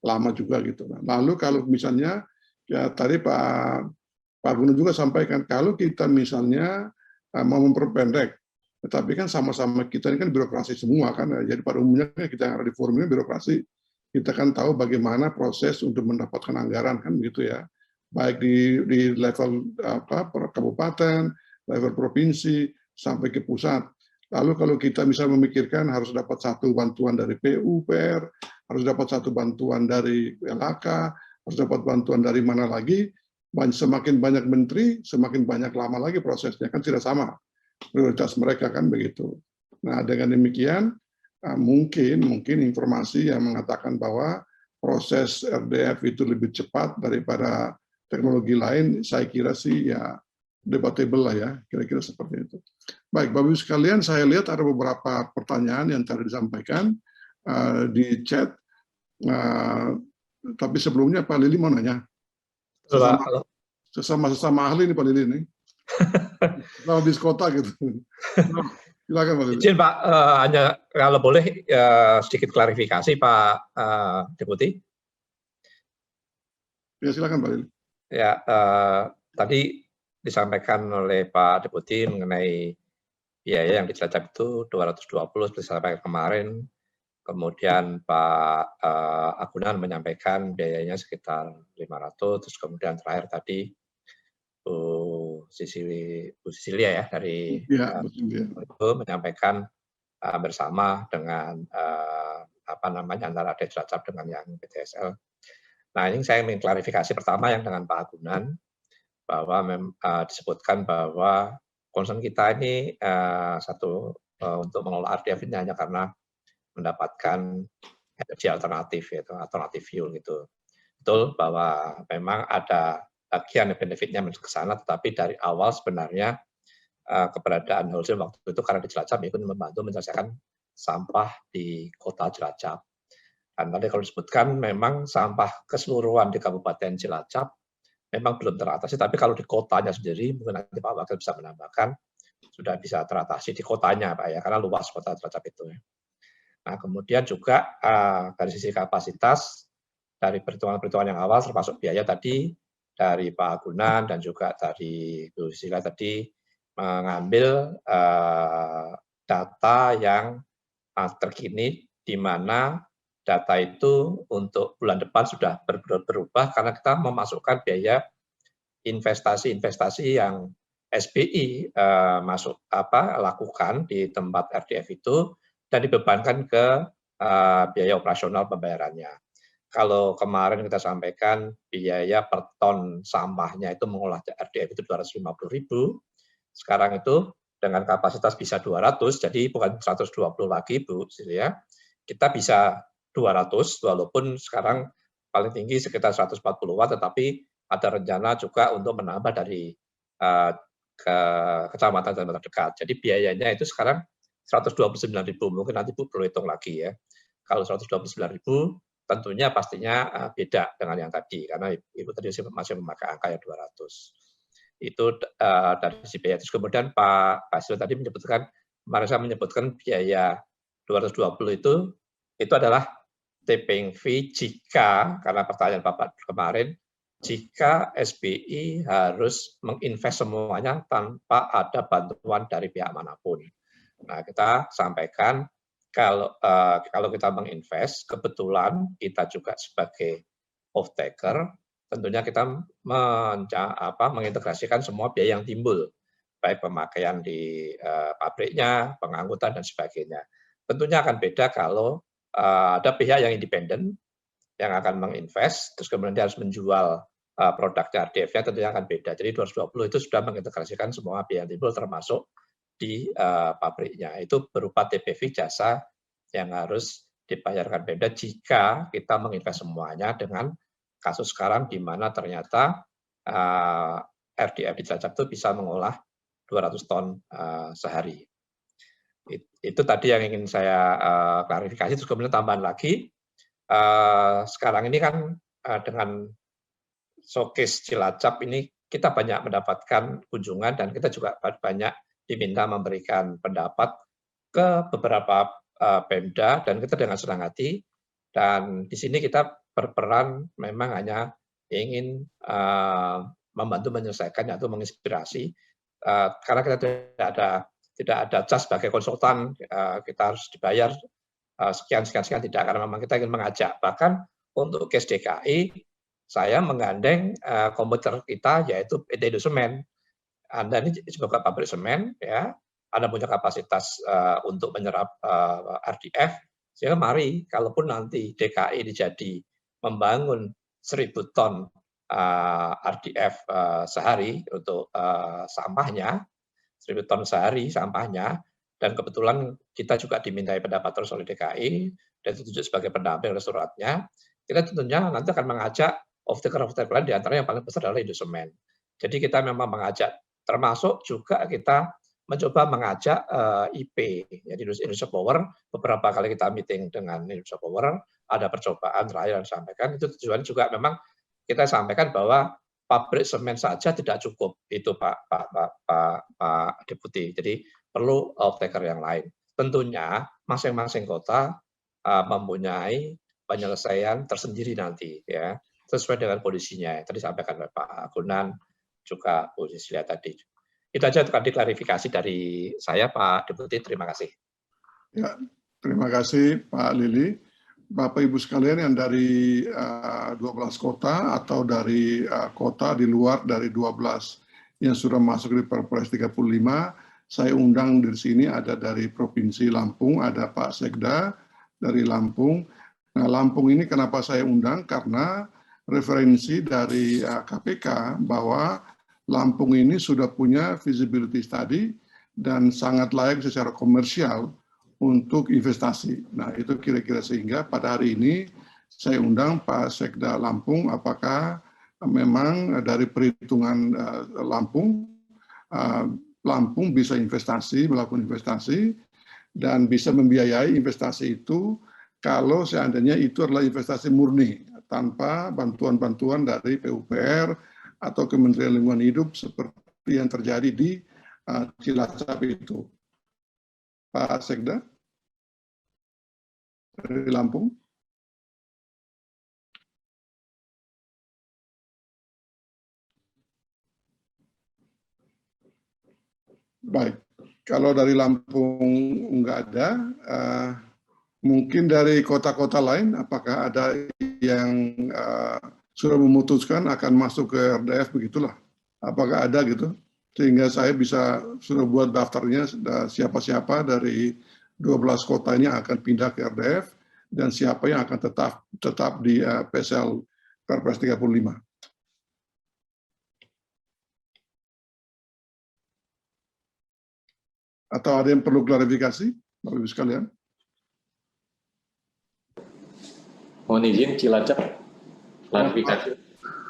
Lama juga gitu. Lalu kalau misalnya ya tadi Pak Gunung juga sampaikan kalau kita misalnya mau memperpendek, tetapi kan sama-sama kita ini kan birokrasi semua kan. Jadi pada umumnya kita yang ada di forum ini birokrasi, kita kan tahu bagaimana proses untuk mendapatkan anggaran kan begitu ya. Baik di level kabupaten, level provinsi, sampai ke pusat. Lalu kalau kita bisa memikirkan harus dapat satu bantuan dari PUPR, harus dapat satu bantuan dari LHK, harus dapat bantuan dari mana lagi, semakin banyak menteri, semakin banyak lama lagi prosesnya, kan tidak sama prioritas mereka kan begitu. Nah, dengan demikian, mungkin informasi yang mengatakan bahwa proses RDF itu lebih cepat daripada teknologi lain, saya kira sih ya debatable lah ya, kira-kira seperti itu. Baik, Bapak Ibu sekalian, saya lihat ada beberapa pertanyaan yang tadi disampaikan di chat. Tapi sebelumnya Pak Lili mau nanya. Sesama ahli nih Pak Lili nih. Sama bis kota gitu. Silakan Pak Lili. Izin Pak, hanya kalau boleh sedikit klarifikasi Pak Deputi. Ya silakan Pak Lili. Ya, tadi disampaikan oleh Pak Deputi mengenai biaya yang di Cilacap itu 220 seperti sampai kemarin. Kemudian Pak Agunan menyampaikan biayanya sekitar 500, terus kemudian terakhir tadi Bu Sisilia ya dari itu menyampaikan bersama dengan antara Cilacap dengan yang PTSL. Nah, ini saya ingin klarifikasi pertama yang dengan Pak Agunan bahwa disebutkan bahwa concern kita ini untuk mengelola RDF ini hanya karena mendapatkan energi alternatif yaitu alternatif fuel gitu. Betul bahwa memang ada bagian benefitnya ke sana, tetapi dari awal sebenarnya keberadaan Holcim waktu itu karena di Cilacap ikut membantu menyelesaikan sampah di kota Cilacap. Dan tadi kalau disebutkan memang sampah keseluruhan di Kabupaten Cilacap memang belum teratasi, tapi kalau di kotanya sendiri mungkin nanti Pak Wakil bisa menambahkan sudah bisa teratasi di kotanya Pak ya, karena luas kota Cilacap itu ya. Nah, kemudian juga dari sisi kapasitas dari perhitungan-perhitungan yang awal termasuk biaya tadi dari Pak Agunan dan juga dari Bu Sila tadi mengambil data yang terkini di mana data itu untuk bulan depan sudah berubah karena kita memasukkan biaya investasi-investasi yang SBI lakukan di tempat RDF itu dan dibebankan ke biaya operasional pembayarannya. Kalau kemarin kita sampaikan biaya per ton sampahnya itu mengolah RDF itu 250.000, sekarang itu dengan kapasitas bisa 200, jadi bukan 120 lagi Bu Silia, kita bisa 200 walaupun sekarang paling tinggi sekitar 140-an, tetapi ada rencana juga untuk menambah dari ke kecamatan dan terdekat. Jadi biayanya itu sekarang 129.000, mungkin nanti Bu perlu hitung lagi ya. Kalau 129.000 tentunya pastinya beda dengan yang tadi, karena Ibu tadi masih memakai angka yang 200. Itu dari si biaya. Terus kemudian Pak Basil tadi menyebutkan, kemarin saya menyebutkan biaya 220 itu adalah tipping fee jika, karena pertanyaan Bapak kemarin, jika SBI harus menginvest semuanya tanpa ada bantuan dari pihak manapun. Nah, kita sampaikan kalau kita menginvest, kebetulan kita juga sebagai off-taker, tentunya kita mengintegrasikan semua biaya yang timbul, baik pemakaian di pabriknya, pengangkutan, dan sebagainya. Tentunya akan beda kalau ada pihak yang independen yang akan menginvest, terus kemudian dia harus menjual produknya RDF-nya, tentunya akan beda. Jadi 220 itu sudah mengintegrasikan semua biaya yang timbul termasuk di pabriknya. Itu berupa TPV jasa yang harus dibayarkan Pemda jika kita menginvest semuanya dengan kasus sekarang di mana ternyata RDF di Cilacap itu bisa mengolah 200 ton sehari. Itu tadi yang ingin saya klarifikasi. Terus kemudian tambahan lagi, sekarang ini kan dengan showcase Cilacap ini kita banyak mendapatkan kunjungan dan kita juga banyak diminta memberikan pendapat ke beberapa Pemda dan kita dengan senang hati, dan di sini kita berperan memang hanya ingin membantu menyelesaikan atau menginspirasi, karena kita tidak ada jas sebagai konsultan, kita harus dibayar sekian tidak, karena memang kita ingin mengajak. Bahkan untuk case DKI saya menggandeng komputer kita yaitu PT Indosemen. Anda ini sebagai pabrik semen, ya, Anda punya kapasitas untuk menyerap RDF, sehingga mari, kalaupun nanti DKI jadi membangun 1.000 ton RDF sehari untuk sampahnya, 1.000 ton sehari sampahnya, dan kebetulan kita juga dimintai pendapat terus oleh DKI, dan ditunjuk sebagai pendamping oleh suratnya, kita tentunya nanti akan mengajak off-taker lain, diantaranya yang paling besar adalah Indosemen. Jadi kita memang mengajak, termasuk juga kita mencoba mengajak IP, jadi Indonesia Power. Beberapa kali kita meeting dengan Indonesia Power, ada percobaan terakhir yang disampaikan, itu tujuan juga memang kita sampaikan bahwa pabrik semen saja tidak cukup, itu Pak Deputi. Jadi perlu off-taker yang lain. Tentunya masing-masing kota mempunyai penyelesaian tersendiri nanti, ya, sesuai dengan kondisinya. Tadi sampaikan oleh Pak Gunan, juga Bu Sislia tadi. Itu aja tadi klarifikasi dari saya, Pak Deputi. Terima kasih. Ya, terima kasih Pak Lili. Bapak Ibu sekalian yang dari 12 kota atau dari kota di luar dari 12 yang sudah masuk di Perpres 35, saya undang di sini ada dari Provinsi Lampung, ada Pak Sekda dari Lampung. Nah, Lampung ini kenapa saya undang? Karena referensi dari KPK bahwa Lampung ini sudah punya feasibility study dan sangat layak secara komersial untuk investasi. Nah, itu kira-kira sehingga pada hari ini saya undang Pak Sekda Lampung, apakah memang dari perhitungan Lampung bisa melakukan investasi, dan bisa membiayai investasi itu kalau seandainya itu adalah investasi murni, tanpa bantuan-bantuan dari PUPR atau Kementerian Lingkungan Hidup seperti yang terjadi di Cilacap itu. Pak Sekda dari Lampung. Baik, kalau dari Lampung nggak ada, mungkin dari kota-kota lain, apakah ada yang sudah memutuskan akan masuk ke RDF begitulah? Apakah ada gitu? Sehingga saya bisa sudah buat daftarnya siapa-siapa dari 12 kota ini akan pindah ke RDF dan siapa yang akan tetap di PSL Perpres 35. Atau ada yang perlu klarifikasi, Bapak Ibu sekalian? Mohon izin Cilacap klarifikasi.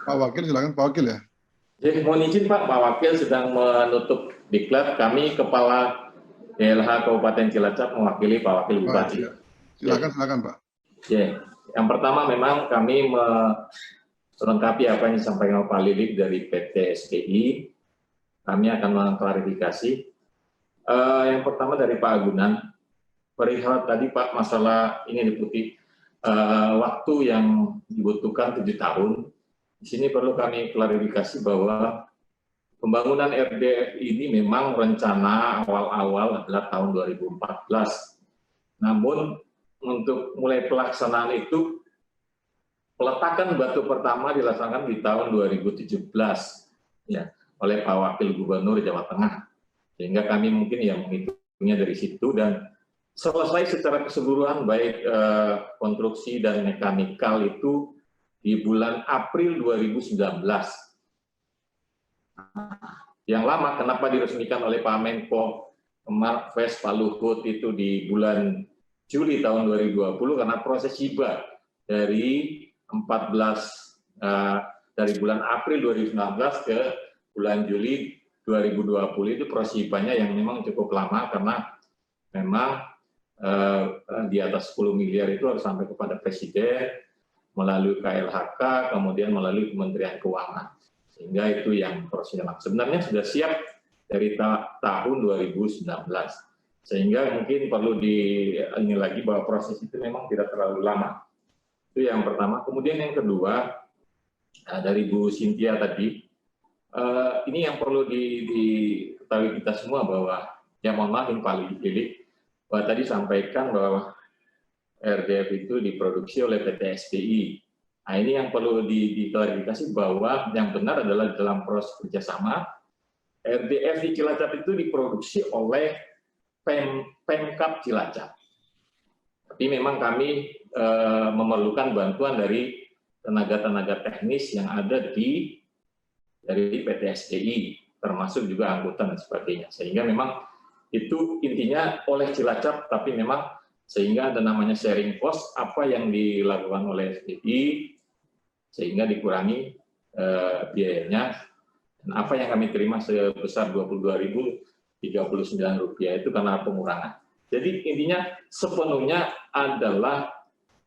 Pak Wakil, silakan Pak Wakil ya. Jadi mohon izin Pak Wakil sedang menutup diklat. Kami Kepala DLH Kabupaten Cilacap mewakili Pak Wakil Bupati. Ya. Silakan Pak. Ya. Yang pertama memang kami melengkapi apa yang disampaikan Pak Lilik dari PT SBI. Kami akan mengklarifikasi. Yang pertama dari Pak Agunan, perihal tadi Pak masalah ini Deputi, waktu yang dibutuhkan 7 tahun. Di sini perlu kami klarifikasi bahwa pembangunan RDF ini memang rencana awal-awal adalah tahun 2014. Namun untuk mulai pelaksanaan itu, peletakan batu pertama dilaksanakan di tahun 2017 ya, oleh Pak Wakil Gubernur Jawa Tengah. Sehingga kami mungkin ya menghitungnya dari situ, dan selesai secara keseluruhan baik konstruksi dan mekanikal itu di bulan April 2019. Yang lama kenapa diresmikan oleh Pak Menko Marves Pak Luhut itu di bulan Juli tahun 2020, karena proses hibah dari dari bulan April 2019 ke bulan Juli 2020 itu proses hibahnya yang memang cukup lama, karena memang di atas 10 miliar itu harus sampai kepada Presiden melalui KLHK, kemudian melalui Kementerian Keuangan. Sehingga itu yang prosesnya sebenarnya sudah siap dari tahun 2019. Sehingga mungkin perlu ini lagi bahwa proses itu memang tidak terlalu lama. Itu yang pertama. Kemudian yang kedua, dari Bu Cynthia tadi, ini yang perlu diketahui kita semua bahwa, ya mohon maaf yang paling dipilih, bahwa tadi sampaikan bahwa RDF itu diproduksi oleh PT SPI. Nah, ini yang perlu diklarifikasi bahwa yang benar adalah dalam proses kerjasama, RDF di Cilacap itu diproduksi oleh Pemkab Cilacap. Tapi memang kami memerlukan bantuan dari tenaga-tenaga teknis yang ada dari PT SPI, termasuk juga angkutan dan sebagainya. Sehingga memang itu intinya oleh Cilacap, tapi memang sehingga ada namanya sharing cost, apa yang dilakukan oleh SPI, sehingga dikurangi biayanya, dan apa yang kami terima sebesar Rp22.039 itu karena pengurangan. Jadi intinya sepenuhnya adalah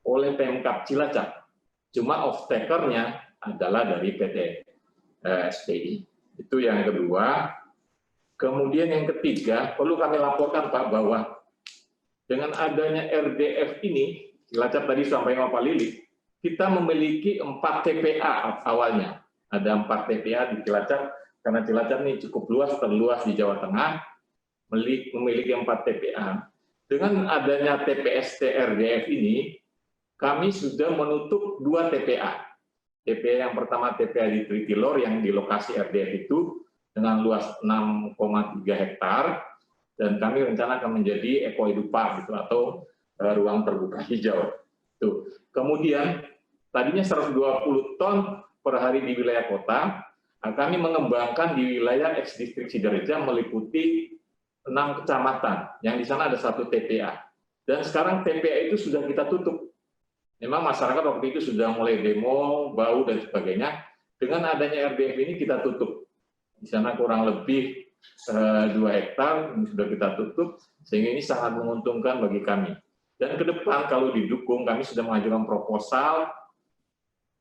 oleh Pemkab Cilacap, cuma off-taker-nya adalah dari PT SPI. Itu yang kedua. Kemudian yang ketiga, perlu kami laporkan Pak, bahwa dengan adanya RDF ini, Cilacap tadi sampai Pak Lili, kita memiliki 4 TPA awalnya. Ada 4 TPA di Cilacap, karena Cilacap ini cukup luas, terluas di Jawa Tengah, memiliki 4 TPA. Dengan adanya TPST RDF ini, kami sudah menutup 2 TPA. TPA yang pertama TPA di Tritilor yang di lokasi RDF itu dengan luas 6,3 hektar, dan kami rencana akan menjadi ekohidupa gitu, atau ruang terbuka hijau. Tuh. Kemudian tadinya 120 ton per hari di wilayah kota, kami mengembangkan di wilayah eks-distrik Sidoarjo meliputi 6 kecamatan, yang di sana ada 1 TPA. Dan sekarang TPA itu sudah kita tutup. Memang masyarakat waktu itu sudah mulai demo, bau, dan sebagainya. Dengan adanya RDF ini kita tutup. Di sana kurang lebih 2 hektar ini sudah kita tutup, sehingga ini sangat menguntungkan bagi kami. Dan ke depan kalau didukung, kami sudah mengajukan proposal,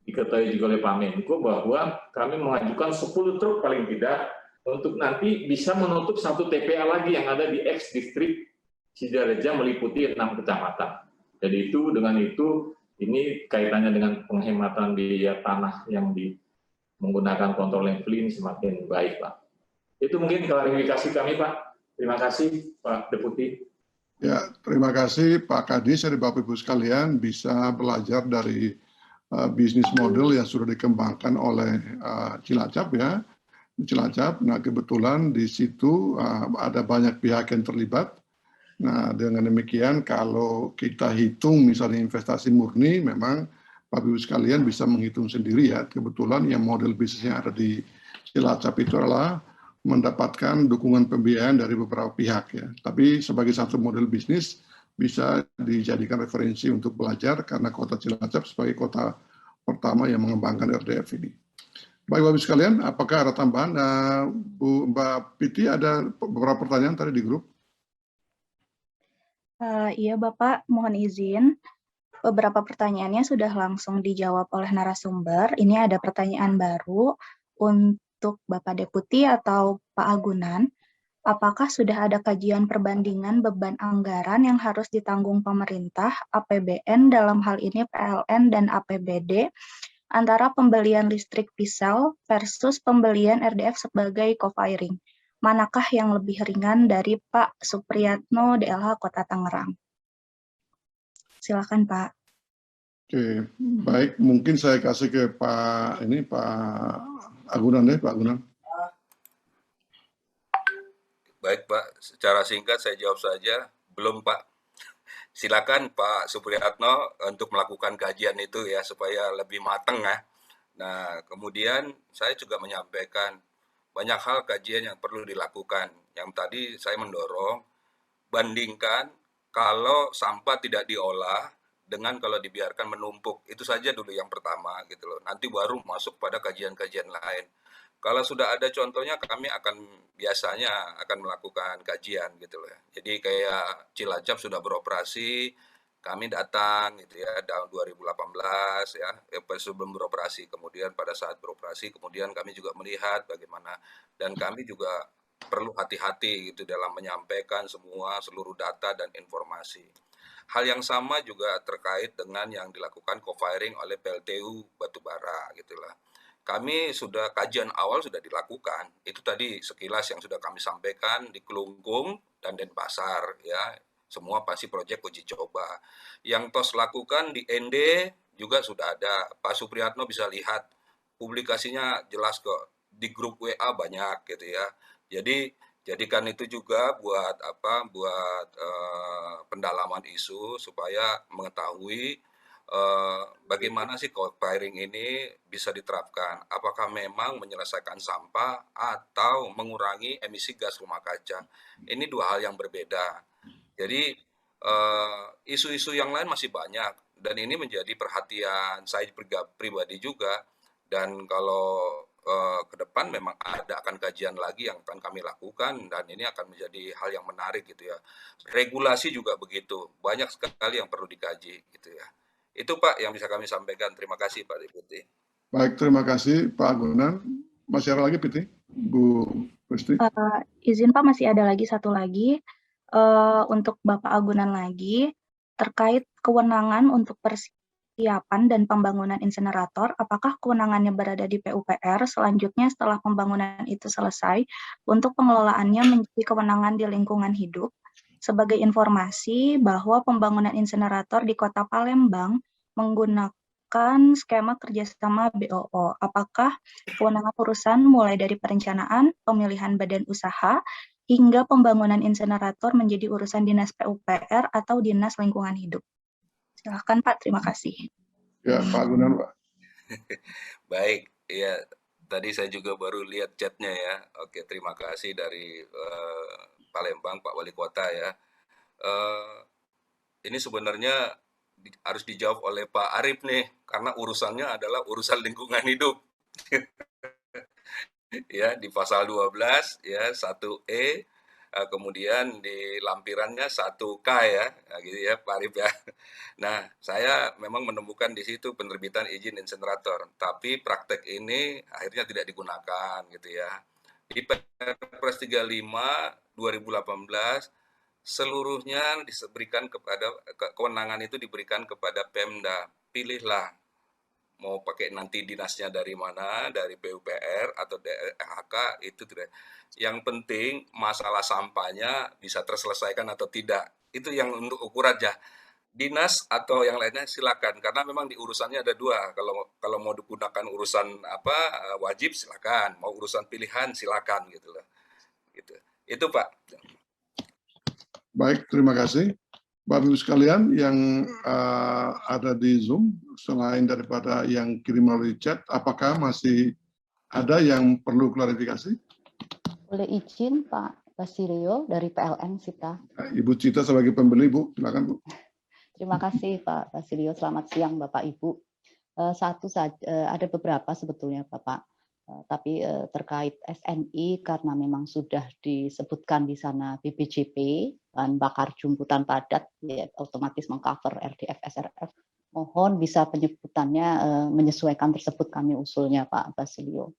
diketahui juga oleh Pak Menko, bahwa kami mengajukan 10 truk paling tidak, untuk nanti bisa menutup 1 TPA lagi yang ada di eks-distrik Sidoarjo meliputi 6 kecamatan. Jadi itu, dengan itu, ini kaitannya dengan penghematan biaya tanah yang menggunakan controlling flow ini semakin baik, Pak. Itu mungkin klarifikasi kami, Pak. Terima kasih, Pak Deputi. Ya, terima kasih Pak Kadis, dari Bapak Ibu sekalian bisa belajar dari bisnis model yang sudah dikembangkan oleh Cilacap ya. Cilacap, nah kebetulan di situ ada banyak pihak yang terlibat. Nah dengan demikian kalau kita hitung misalnya investasi murni, memang Bapak Ibu sekalian bisa menghitung sendiri ya. Kebetulan yang model bisnis yang ada di Cilacap itu adalah mendapatkan dukungan pembiayaan dari beberapa pihak ya. Tapi sebagai satu model bisnis bisa dijadikan referensi untuk belajar karena kota Cilacap sebagai kota pertama yang mengembangkan RDF ini. Baik Bapak Ibu sekalian, apakah ada tambahan? Mbak Piti, ada beberapa pertanyaan tadi di grup. Iya Bapak, mohon izin. Beberapa pertanyaannya sudah langsung dijawab oleh narasumber. Ini ada pertanyaan baru untuk Bapak Deputi atau Pak Agunan. apakah sudah ada kajian perbandingan beban anggaran yang harus ditanggung pemerintah, APBN dalam hal ini PLN dan APBD, antara pembelian listrik P-cell versus pembelian RDF sebagai co-firing? Manakah yang lebih ringan dari Pak Supriyatno, DLH Kota Tangerang? Silakan Pak. Oke, baik. Mungkin saya kasih ke Pak Agunan deh, Pak Agunan. Baik Pak, secara singkat saya jawab saja. Belum Pak. Silakan Pak Supriyatno untuk melakukan kajian itu ya supaya lebih matang ya. Nah, kemudian saya juga menyampaikan banyak hal kajian yang perlu dilakukan. Yang tadi saya mendorong bandingkan kalau sampah tidak diolah dengan kalau dibiarkan menumpuk. Itu saja dulu yang pertama gitu loh. Nanti baru masuk pada kajian-kajian lain. Kalau sudah ada contohnya, kami biasanya akan melakukan kajian gitu loh. Jadi kayak Cilacap sudah beroperasi, kami datang gitu ya tahun 2018 ya, sebelum beroperasi, kemudian pada saat beroperasi, kemudian kami juga melihat bagaimana, dan kami juga perlu hati-hati gitu dalam menyampaikan seluruh data dan informasi. Hal yang sama juga terkait dengan yang dilakukan co-firing oleh PLTU Batubara gitulah. Kami sudah kajian awal sudah dilakukan. Itu tadi sekilas yang sudah kami sampaikan di Kelungkung dan Denpasar ya. Semua pasti proyek uji coba. Yang TOS lakukan di ND juga sudah ada. Pak Supriyatno bisa lihat publikasinya jelas kok. Di grup WA banyak gitu ya. Jadi jadikan itu juga buat pendalaman isu supaya mengetahui bagaimana sih co-firing ini bisa diterapkan? Apakah memang menyelesaikan sampah atau mengurangi emisi gas rumah kaca? Ini dua hal yang berbeda. Jadi isu-isu yang lain masih banyak dan ini menjadi perhatian saya pribadi juga. Dan kalau ke depan memang akan kajian lagi yang akan kami lakukan dan ini akan menjadi hal yang menarik gitu ya. Regulasi juga begitu, banyak sekali yang perlu dikaji gitu ya. Itu Pak yang bisa kami sampaikan. Terima kasih Pak Deputi. Baik, terima kasih Pak Agunan. Masih ada lagi, Piti? Bu Kristi? Izin Pak, masih ada lagi satu lagi. Untuk Bapak Agunan lagi, terkait kewenangan untuk persiapan dan pembangunan insinerator, apakah kewenangannya berada di PUPR selanjutnya setelah pembangunan itu selesai untuk pengelolaannya menjadi kewenangan di lingkungan hidup? Sebagai informasi bahwa pembangunan insinerator di Kota Palembang menggunakan skema kerjasama BOO. Apakah kewenangan urusan mulai dari perencanaan, pemilihan badan usaha, hingga pembangunan insinerator menjadi urusan Dinas PUPR atau Dinas Lingkungan Hidup? Silakan Pak, terima kasih. Ya, Pak Agunan, Pak. Baik, ya tadi saya juga baru lihat chatnya ya. Oke, terima kasih dari Palembang, Pak Wali Kota ya. Ini sebenarnya harus dijawab oleh Pak Arif nih, karena urusannya adalah urusan lingkungan hidup. Ya, di pasal 12 ya 1E, kemudian di lampirannya 1K ya, gitu ya Pak Arif ya. Nah, saya memang menemukan di situ penerbitan izin insinerator, tapi praktek ini akhirnya tidak digunakan gitu ya. Di Perpres 35 2018 seluruhnya diberikan kepada kewenangan itu diberikan kepada Pemda. Pilihlah mau pakai nanti dinasnya dari mana, dari PUPR atau DHK, itu tidak. Yang penting masalah sampahnya bisa terselesaikan atau tidak. Itu yang untuk ukurannya. Dinas atau yang lainnya silakan, karena memang di urusannya ada dua. Kalau mau digunakan urusan wajib silakan, mau urusan pilihan silakan gitu loh. Gitu. Itu Pak. Baik, terima kasih. Bapak Ibu sekalian yang ada di Zoom, selain daripada yang kirim melalui chat, apakah masih ada yang perlu klarifikasi? Boleh izin Pak Basilio dari PLN Cita. Ibu Cita sebagai pembeli, Bu, silakan Bu. Terima kasih Pak Basilio, selamat siang Bapak Ibu. Satu saja, ada beberapa sebetulnya Bapak, tapi terkait SNI karena memang sudah disebutkan di sana BBJP, bahan bakar jumputan padat, ya, otomatis mengcover RDF, SRF. Mohon bisa penyebutannya menyesuaikan tersebut kami usulnya Pak Basilio.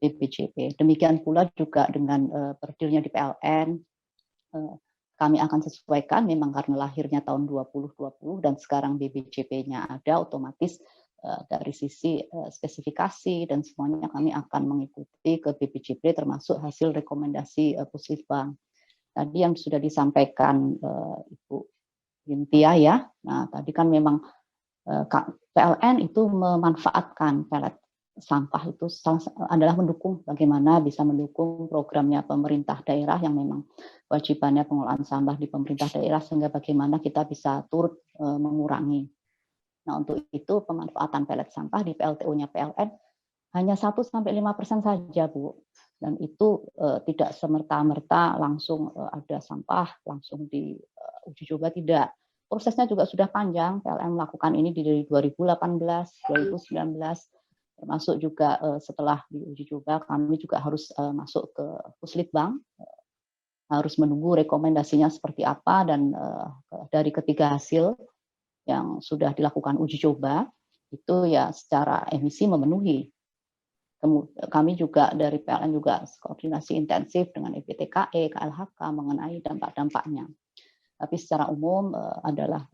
BPJP. Demikian pula juga dengan berdirinya di PLN, kami akan sesuaikan memang karena lahirnya tahun 2020 dan sekarang BPJP-nya ada, otomatis dari sisi spesifikasi dan semuanya kami akan mengikuti ke BPJP termasuk hasil rekomendasi Puslitbang. Tadi yang sudah disampaikan Ibu Gintia ya, nah tadi kan memang PLN itu memanfaatkan pelet sampah itu adalah mendukung, bagaimana bisa mendukung programnya pemerintah daerah yang memang kewajibannya pengelolaan sampah di pemerintah daerah, sehingga bagaimana kita bisa turut mengurangi. Nah, untuk itu pemanfaatan pelet sampah di PLTU-nya PLN hanya 1-5% saja, Bu. Dan itu tidak semerta-merta langsung ada sampah langsung di uji coba, tidak. Prosesnya juga sudah panjang. PLN melakukan ini dari 2018, 2019, termasuk juga setelah diuji coba kami juga harus masuk ke Puslitbang, harus menunggu rekomendasinya seperti apa, dan dari ketiga hasil yang sudah dilakukan uji coba itu ya secara emisi memenuhi. Kami juga dari PLN juga koordinasi intensif dengan EPTKE, KLHK mengenai dampak-dampaknya. Tapi secara umum adalah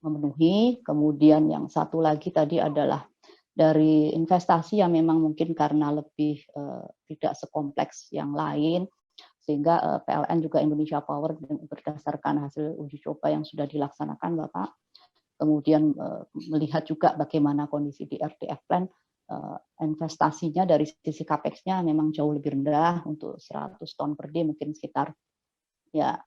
memenuhi. Kemudian yang satu lagi tadi adalah dari investasi yang memang mungkin karena lebih tidak sekompleks yang lain, sehingga PLN juga Indonesia Power berdasarkan hasil uji coba yang sudah dilaksanakan Bapak, kemudian melihat juga bagaimana kondisi di RDF Plan, investasinya dari sisi capex-nya memang jauh lebih rendah, untuk 100 ton per day mungkin sekitar ya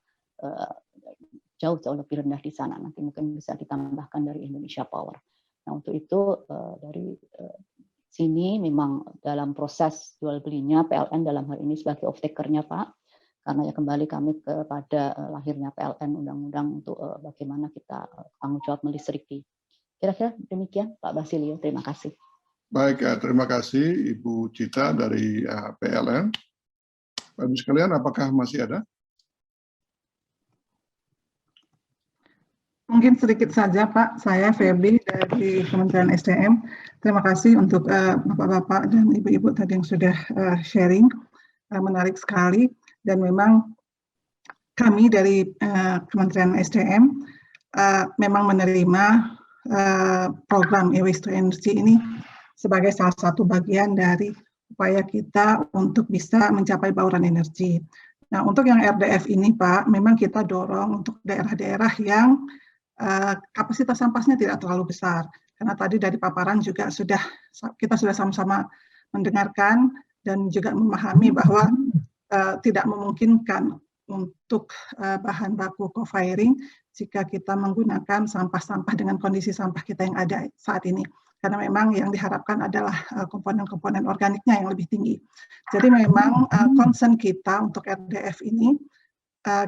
jauh lebih rendah di sana, nanti mungkin bisa ditambahkan dari Indonesia Power. Nah, untuk itu dari sini memang dalam proses jual belinya PLN dalam hal ini sebagai off-taker-nya Pak, karena ya kembali kami kepada lahirnya PLN undang-undang untuk bagaimana kita tanggung jawab melistriki. Kira-kira demikian Pak Basilio, terima kasih. Baik, terima kasih Ibu Cita dari PLN. Bapak sekalian, apakah masih ada? Mungkin sedikit saja Pak, saya Feby dari Kementerian SDM. Terima kasih untuk Bapak-Bapak dan Ibu-Ibu tadi yang sudah sharing, menarik sekali. Dan memang kami dari Kementerian SDM memang menerima program e-waste to energy ini sebagai salah satu bagian dari upaya kita untuk bisa mencapai bauran energi. Nah, untuk yang RDF ini Pak, memang kita dorong untuk daerah-daerah yang kapasitas sampahnya tidak terlalu besar, karena tadi dari paparan juga kita sudah sama-sama mendengarkan dan juga memahami bahwa tidak memungkinkan untuk bahan baku co-firing jika kita menggunakan sampah-sampah dengan kondisi sampah kita yang ada saat ini, karena memang yang diharapkan adalah komponen-komponen organiknya yang lebih tinggi. Jadi memang concern kita untuk RDF ini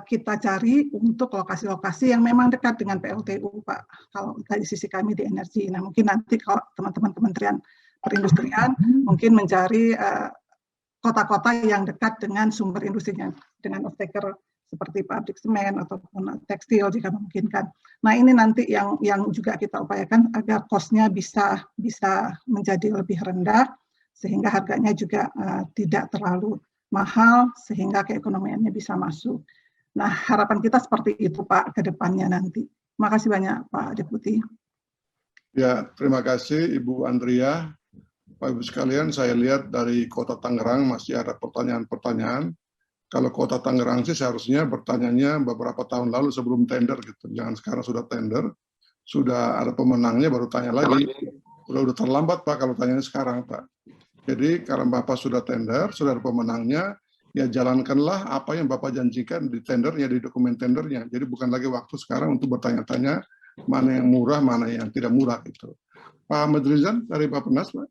kita cari untuk lokasi-lokasi yang memang dekat dengan PLTU, Pak. Kalau dari sisi kami di energi, nah mungkin nanti kalau teman-teman Kementerian Perindustrian mungkin mencari kota-kota yang dekat dengan sumber industrinya, dengan off-taker seperti pabrik semen ataupun tekstil jika memungkinkan. Nah ini nanti yang juga kita upayakan agar cost-nya bisa menjadi lebih rendah, sehingga harganya juga tidak terlalu mahal, sehingga keekonomiannya bisa masuk. Nah, harapan kita seperti itu, Pak, ke depannya nanti. Terima kasih banyak, Pak Deputi. Ya, terima kasih Ibu Andrea. Bapak Ibu sekalian, saya lihat dari Kota Tangerang masih ada pertanyaan-pertanyaan. Kalau Kota Tangerang sih seharusnya bertanyanya beberapa tahun lalu sebelum tender gitu. Jangan sekarang sudah tender, sudah ada pemenangnya baru tanya lagi. Udah terlambat Pak kalau tanyanya sekarang Pak. Jadi kalau Bapak sudah tender, sudah ada pemenangnya, ya jalankanlah apa yang Bapak janjikan di tendernya, di dokumen tendernya. Jadi bukan lagi waktu sekarang untuk bertanya-tanya mana yang murah, mana yang tidak murah gitu. Pak Ahmad Rizan dari Bappenas, Pak.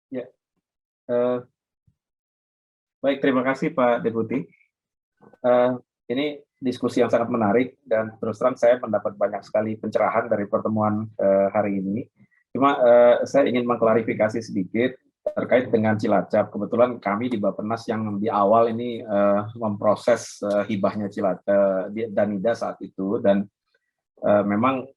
Ya, baik, terima kasih Pak Deputi. Ini diskusi yang sangat menarik dan terus terang saya mendapat banyak sekali pencerahan dari pertemuan hari ini. Cuma saya ingin mengklarifikasi sedikit terkait dengan Cilacap. Kebetulan kami di Bappenas yang di awal ini memproses hibahnya Cilacap Danida saat itu, dan memang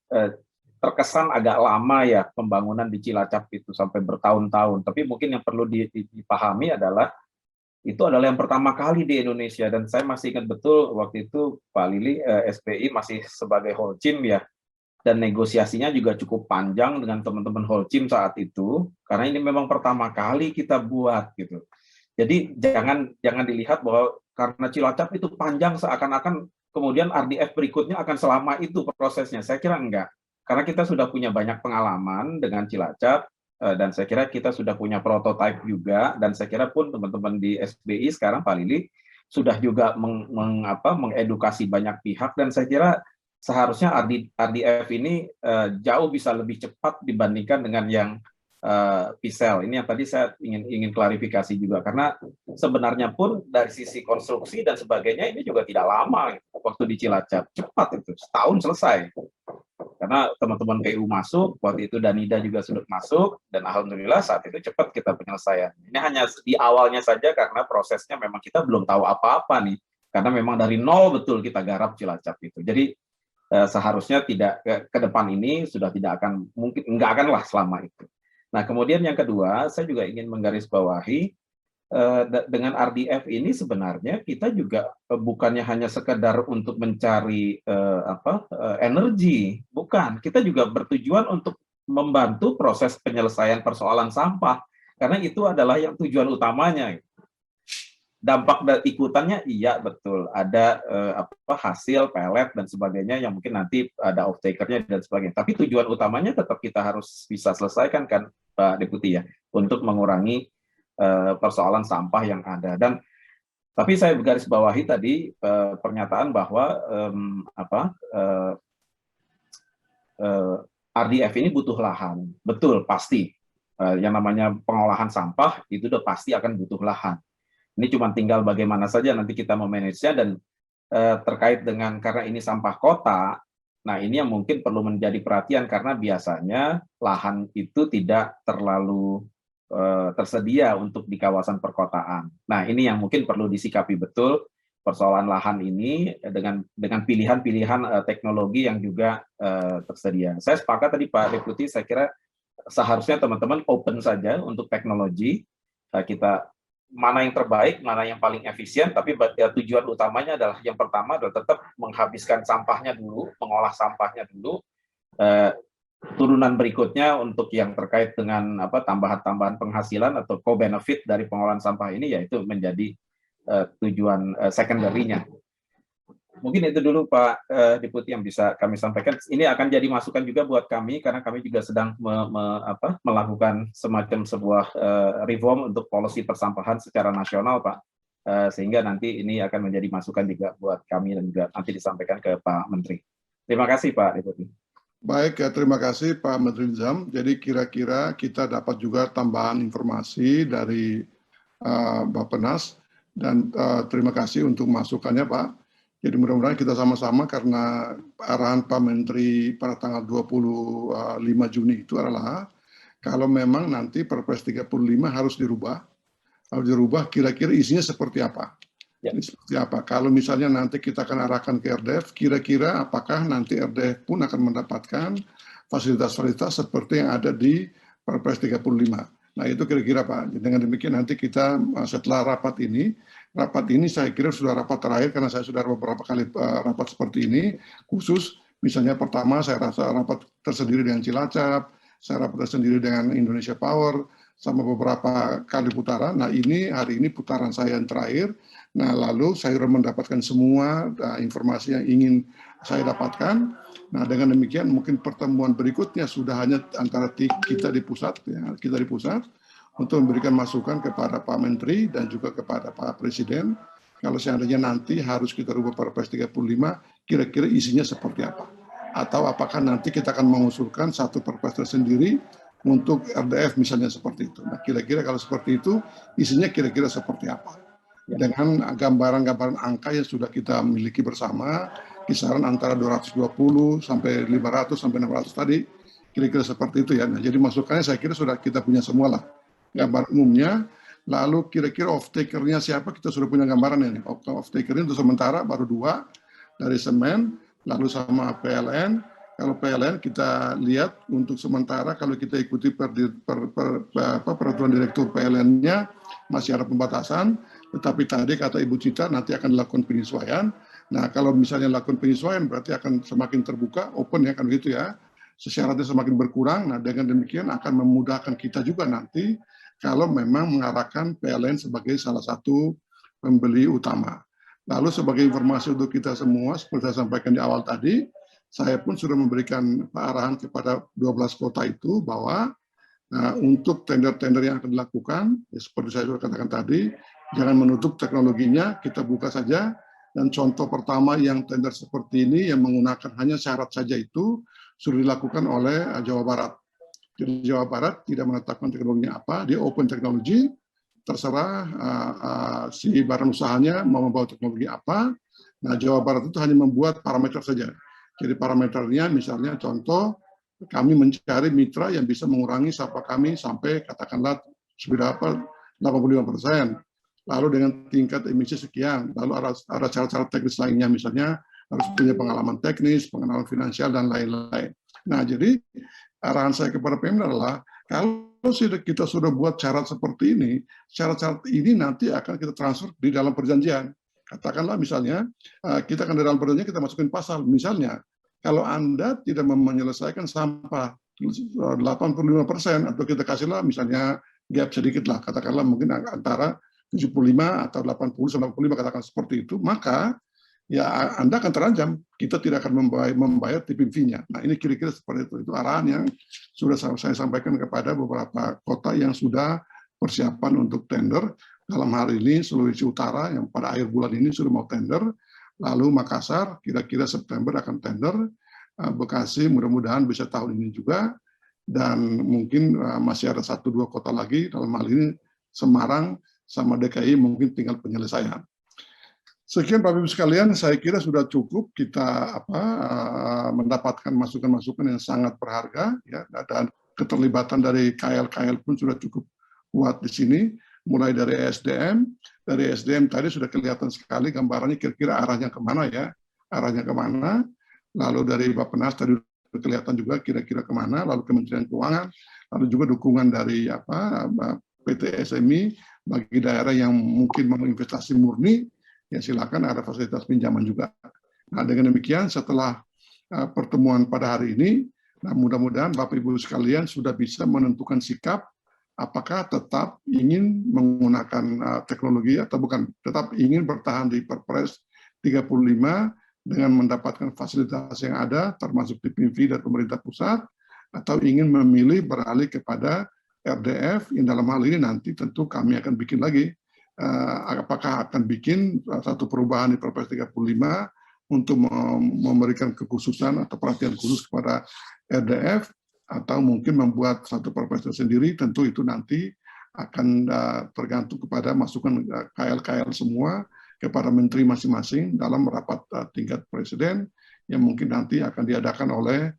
terkesan agak lama ya pembangunan di Cilacap itu sampai bertahun-tahun. Tapi mungkin yang perlu dipahami adalah itu adalah yang pertama kali di Indonesia, dan saya masih ingat betul waktu itu Pak Lili, SPI masih sebagai Holcim ya, dan negosiasinya juga cukup panjang dengan teman-teman Holcim saat itu, karena ini memang pertama kali kita buat gitu. Jadi jangan dilihat bahwa karena Cilacap itu panjang seakan-akan kemudian RDF berikutnya akan selama itu prosesnya. Saya kira enggak, karena kita sudah punya banyak pengalaman dengan Cilacap, dan saya kira kita sudah punya prototipe juga, dan saya kira pun teman-teman di SBI sekarang Pak Lili sudah juga mengedukasi banyak pihak, dan saya kira seharusnya RDF ini jauh bisa lebih cepat dibandingkan dengan yang PISEL. Ini yang tadi saya ingin klarifikasi juga, karena sebenarnya pun dari sisi konstruksi dan sebagainya ini juga tidak lama waktu di Cilacap, cepat itu, setahun selesai. Karena teman-teman PU masuk, waktu itu Danida juga sudah masuk, dan alhamdulillah saat itu cepat kita penyelesaian. Ini hanya di awalnya saja karena prosesnya memang kita belum tahu apa-apa nih, karena memang dari nol betul kita garap Cilacap itu. Jadi seharusnya tidak ke depan ini sudah tidak akan, mungkin nggak akanlah selama itu. Nah kemudian yang kedua, saya juga ingin menggarisbawahi dengan RDF ini sebenarnya kita juga bukannya hanya sekedar untuk mencari energi, bukan. Kita juga bertujuan untuk membantu proses penyelesaian persoalan sampah, karena itu adalah yang tujuan utamanya. Dampak dan ikutannya iya betul, ada hasil pelet dan sebagainya yang mungkin nanti ada off-takernya dan sebagainya. Tapi tujuan utamanya tetap kita harus bisa selesaikan kan Pak Deputi ya, untuk mengurangi persoalan sampah yang ada. Dan tapi saya garis bawahi tadi pernyataan bahwa RDF ini butuh lahan, betul pasti. Yang namanya pengolahan sampah itu udah pasti akan butuh lahan. Ini cuma tinggal bagaimana saja nanti kita memanage-nya, dan terkait dengan karena ini sampah kota, nah ini yang mungkin perlu menjadi perhatian karena biasanya lahan itu tidak terlalu tersedia untuk di kawasan perkotaan. Nah ini yang mungkin perlu disikapi betul persoalan lahan ini dengan pilihan-pilihan teknologi yang juga tersedia. Saya sepakat tadi Pak Deputi, saya kira seharusnya teman-teman open saja untuk teknologi, kita mana yang terbaik, mana yang paling efisien, tapi tujuan utamanya adalah yang pertama adalah tetap menghabiskan sampahnya dulu, mengolah sampahnya dulu. Turunan berikutnya untuk yang terkait dengan tambahan-tambahan penghasilan atau co-benefit dari pengolahan sampah ini, yaitu menjadi tujuan secondary-nya. Mungkin itu dulu Pak Deputi yang bisa kami sampaikan. Ini akan jadi masukan juga buat kami, karena kami juga sedang melakukan semacam sebuah reform untuk policy persampahan secara nasional Pak. Sehingga nanti ini akan menjadi masukan juga buat kami dan juga nanti disampaikan ke Pak Menteri. Terima kasih Pak Deputi. Baik, ya, terima kasih Pak Menteri Nizam. Jadi kira-kira kita dapat juga tambahan informasi dari Bappenas, dan terima kasih untuk masukannya Pak. Jadi mudah-mudahan kita sama-sama, karena arahan Pak Menteri pada tanggal 25 Juni itu adalah kalau memang nanti Perpres 35 harus dirubah kira-kira isinya seperti apa. Ya. Seperti apa? Kalau misalnya nanti kita akan arahkan ke RDF, kira-kira apakah nanti RDF pun akan mendapatkan fasilitas-fasilitas seperti yang ada di Perpres 35. Nah itu kira-kira Pak. Dengan demikian nanti kita setelah rapat ini saya kira sudah rapat terakhir, karena saya sudah beberapa kali rapat seperti ini, khusus misalnya pertama saya rasa rapat tersendiri dengan Cilacap, saya rapat tersendiri dengan Indonesia Power, sama beberapa kali putaran. Nah ini hari ini putaran saya yang terakhir. Nah lalu saya sudah mendapatkan semua informasi yang ingin saya dapatkan. Nah dengan demikian mungkin pertemuan berikutnya sudah hanya antara kita di pusat, untuk memberikan masukan kepada Pak Menteri dan juga kepada Pak Presiden. Kalau seandainya nanti harus kita rubah Perpres 35, kira-kira isinya seperti apa? Atau apakah nanti kita akan mengusulkan satu Perpres tersendiri untuk RDF misalnya seperti itu. Nah kira-kira kalau seperti itu, isinya kira-kira seperti apa? Dengan gambaran-gambaran angka yang sudah kita miliki bersama, kisaran antara 220 sampai 500 sampai 600 tadi, kira-kira seperti itu ya. Nah, jadi masukannya saya kira sudah kita punya semua lah, gambar umumnya. Lalu kira-kira off-taker-nya siapa, kita sudah punya gambaran ini. Off-taker-nya untuk sementara baru 2 dari semen, lalu sama PLN. Kalau PLN kita lihat untuk sementara kalau kita ikuti peraturan direktur PLN-nya masih ada pembatasan, tetapi tadi kata Ibu Cita nanti akan dilakukan penyesuaian. Nah kalau misalnya lakukan penyesuaian berarti akan semakin terbuka, open ya kan gitu ya, syaratnya semakin berkurang. Nah dengan demikian akan memudahkan kita juga nanti kalau memang mengarahkan PLN sebagai salah satu pembeli utama. Lalu sebagai informasi untuk kita semua, seperti saya sampaikan di awal tadi, saya pun sudah memberikan arahan kepada 12 kota itu bahwa untuk tender-tender yang akan dilakukan, ya seperti saya sudah katakan tadi, jangan menutup teknologinya, kita buka saja. Dan contoh pertama yang tender seperti ini yang menggunakan hanya syarat saja itu sudah dilakukan oleh Jawa Barat. Jadi Jawa Barat tidak menetapkan teknologinya apa, dia open teknologi, terserah si badan usahanya mau membawa teknologi apa. Nah Jawa Barat itu hanya membuat parameter saja. Jadi parameternya misalnya contoh kami mencari mitra yang bisa mengurangi sampah kami sampai katakanlah sudah 85%. Lalu dengan tingkat emisi sekian. Lalu ada cara-cara teknis lainnya misalnya harus punya pengalaman teknis, pengalaman finansial dan lain-lain. Nah jadi arahan saya kepada Pemda adalah kalau kita sudah buat syarat seperti ini, syarat-syarat ini nanti akan kita transfer di dalam perjanjian. Katakanlah misalnya, kita akan di dalam perjanjian kita masukin pasal. Misalnya, kalau Anda tidak menyelesaikan sampah 85% atau kita kasihlah misalnya gap sedikit lah, katakanlah mungkin antara 75 atau 80-85 katakan seperti itu, maka ya Anda akan terancam, kita tidak akan membayar tipping fee-nya. Nah ini kira-kira seperti itu arahan yang sudah saya sampaikan kepada beberapa kota yang sudah persiapan untuk tender. Dalam hari ini Sulawesi Utara yang pada akhir bulan ini sudah mau tender, lalu Makassar kira-kira September akan tender, Bekasi mudah-mudahan bisa tahun ini juga, dan mungkin masih ada 1-2 kota lagi, dalam hal ini Semarang sama DKI mungkin tinggal penyelesaian. Sekian Bapak Ibu sekalian, saya kira sudah cukup kita mendapatkan masukan-masukan yang sangat berharga, ya, dan keterlibatan dari KL-KL pun sudah cukup kuat di sini. Mulai dari SDM tadi sudah kelihatan sekali gambarannya kira-kira arahnya kemana ya, arahnya kemana. Lalu dari Bappenas tadi sudah kelihatan juga kira-kira kemana, lalu Kementerian Keuangan, lalu juga dukungan dari PT SMI bagi daerah yang mungkin mau investasi murni, ya silakan ada fasilitas pinjaman juga. Nah dengan demikian setelah pertemuan pada hari ini, nah mudah-mudahan Bapak Ibu sekalian sudah bisa menentukan sikap apakah tetap ingin menggunakan teknologi atau bukan, tetap ingin bertahan di Perpres 35 dengan mendapatkan fasilitas yang ada, termasuk TPV dan pemerintah pusat, atau ingin memilih beralih kepada RDF, yang dalam hal ini nanti tentu kami akan bikin lagi, apakah akan bikin satu perubahan di Perpres 35 untuk memberikan kekhususan atau perhatian khusus kepada RDF, atau mungkin membuat satu perpres sendiri. Tentu itu nanti akan tergantung kepada masukan KL-KL semua kepada menteri masing-masing dalam rapat tingkat presiden yang mungkin nanti akan diadakan oleh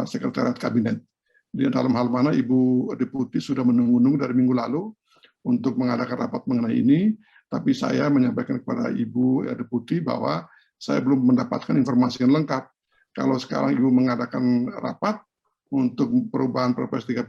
sekretariat kabinet. Di dalam hal mana Ibu Deputi sudah menunggu-nunggu dari minggu lalu untuk mengadakan rapat mengenai ini, tapi saya menyampaikan kepada Ibu Deputi bahwa saya belum mendapatkan informasi yang lengkap. Kalau sekarang Ibu mengadakan rapat untuk perubahan Perpres 35,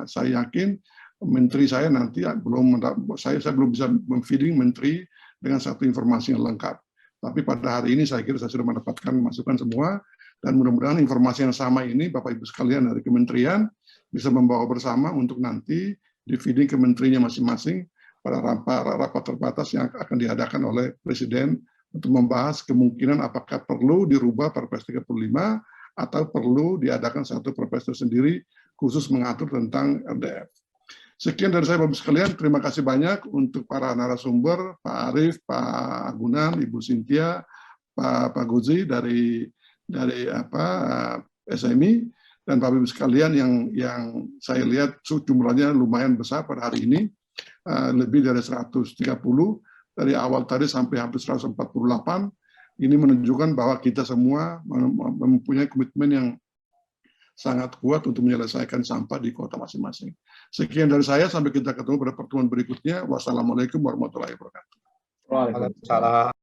saya yakin menteri saya nanti saya belum bisa memfeeding menteri dengan satu informasi yang lengkap. Tapi pada hari ini saya kira saya sudah mendapatkan masukan semua, dan mudah-mudahan informasi yang sama ini Bapak Ibu sekalian dari kementerian bisa membawa bersama untuk nanti di-feeding ke menterinya masing-masing pada rapat terbatas yang akan diadakan oleh Presiden untuk membahas kemungkinan apakah perlu dirubah Perpres 35 atau perlu diadakan satu perpres tersendiri khusus mengatur tentang RDF. Sekian dari saya Bapak sekalian, terima kasih banyak untuk para narasumber, Pak Arief, Pak Agunan, Ibu Cynthia, Pak Gozi dari SMI, dan Bapak Ibu sekalian yang saya lihat jumlahnya lumayan besar pada hari ini, lebih dari 130, dari awal tadi sampai hampir 148. Ini menunjukkan bahwa kita semua mempunyai komitmen yang sangat kuat untuk menyelesaikan sampah di kota masing-masing. Sekian dari saya, sampai kita ketemu pada pertemuan berikutnya. Wassalamualaikum warahmatullahi wabarakatuh. Waalaikumsalam.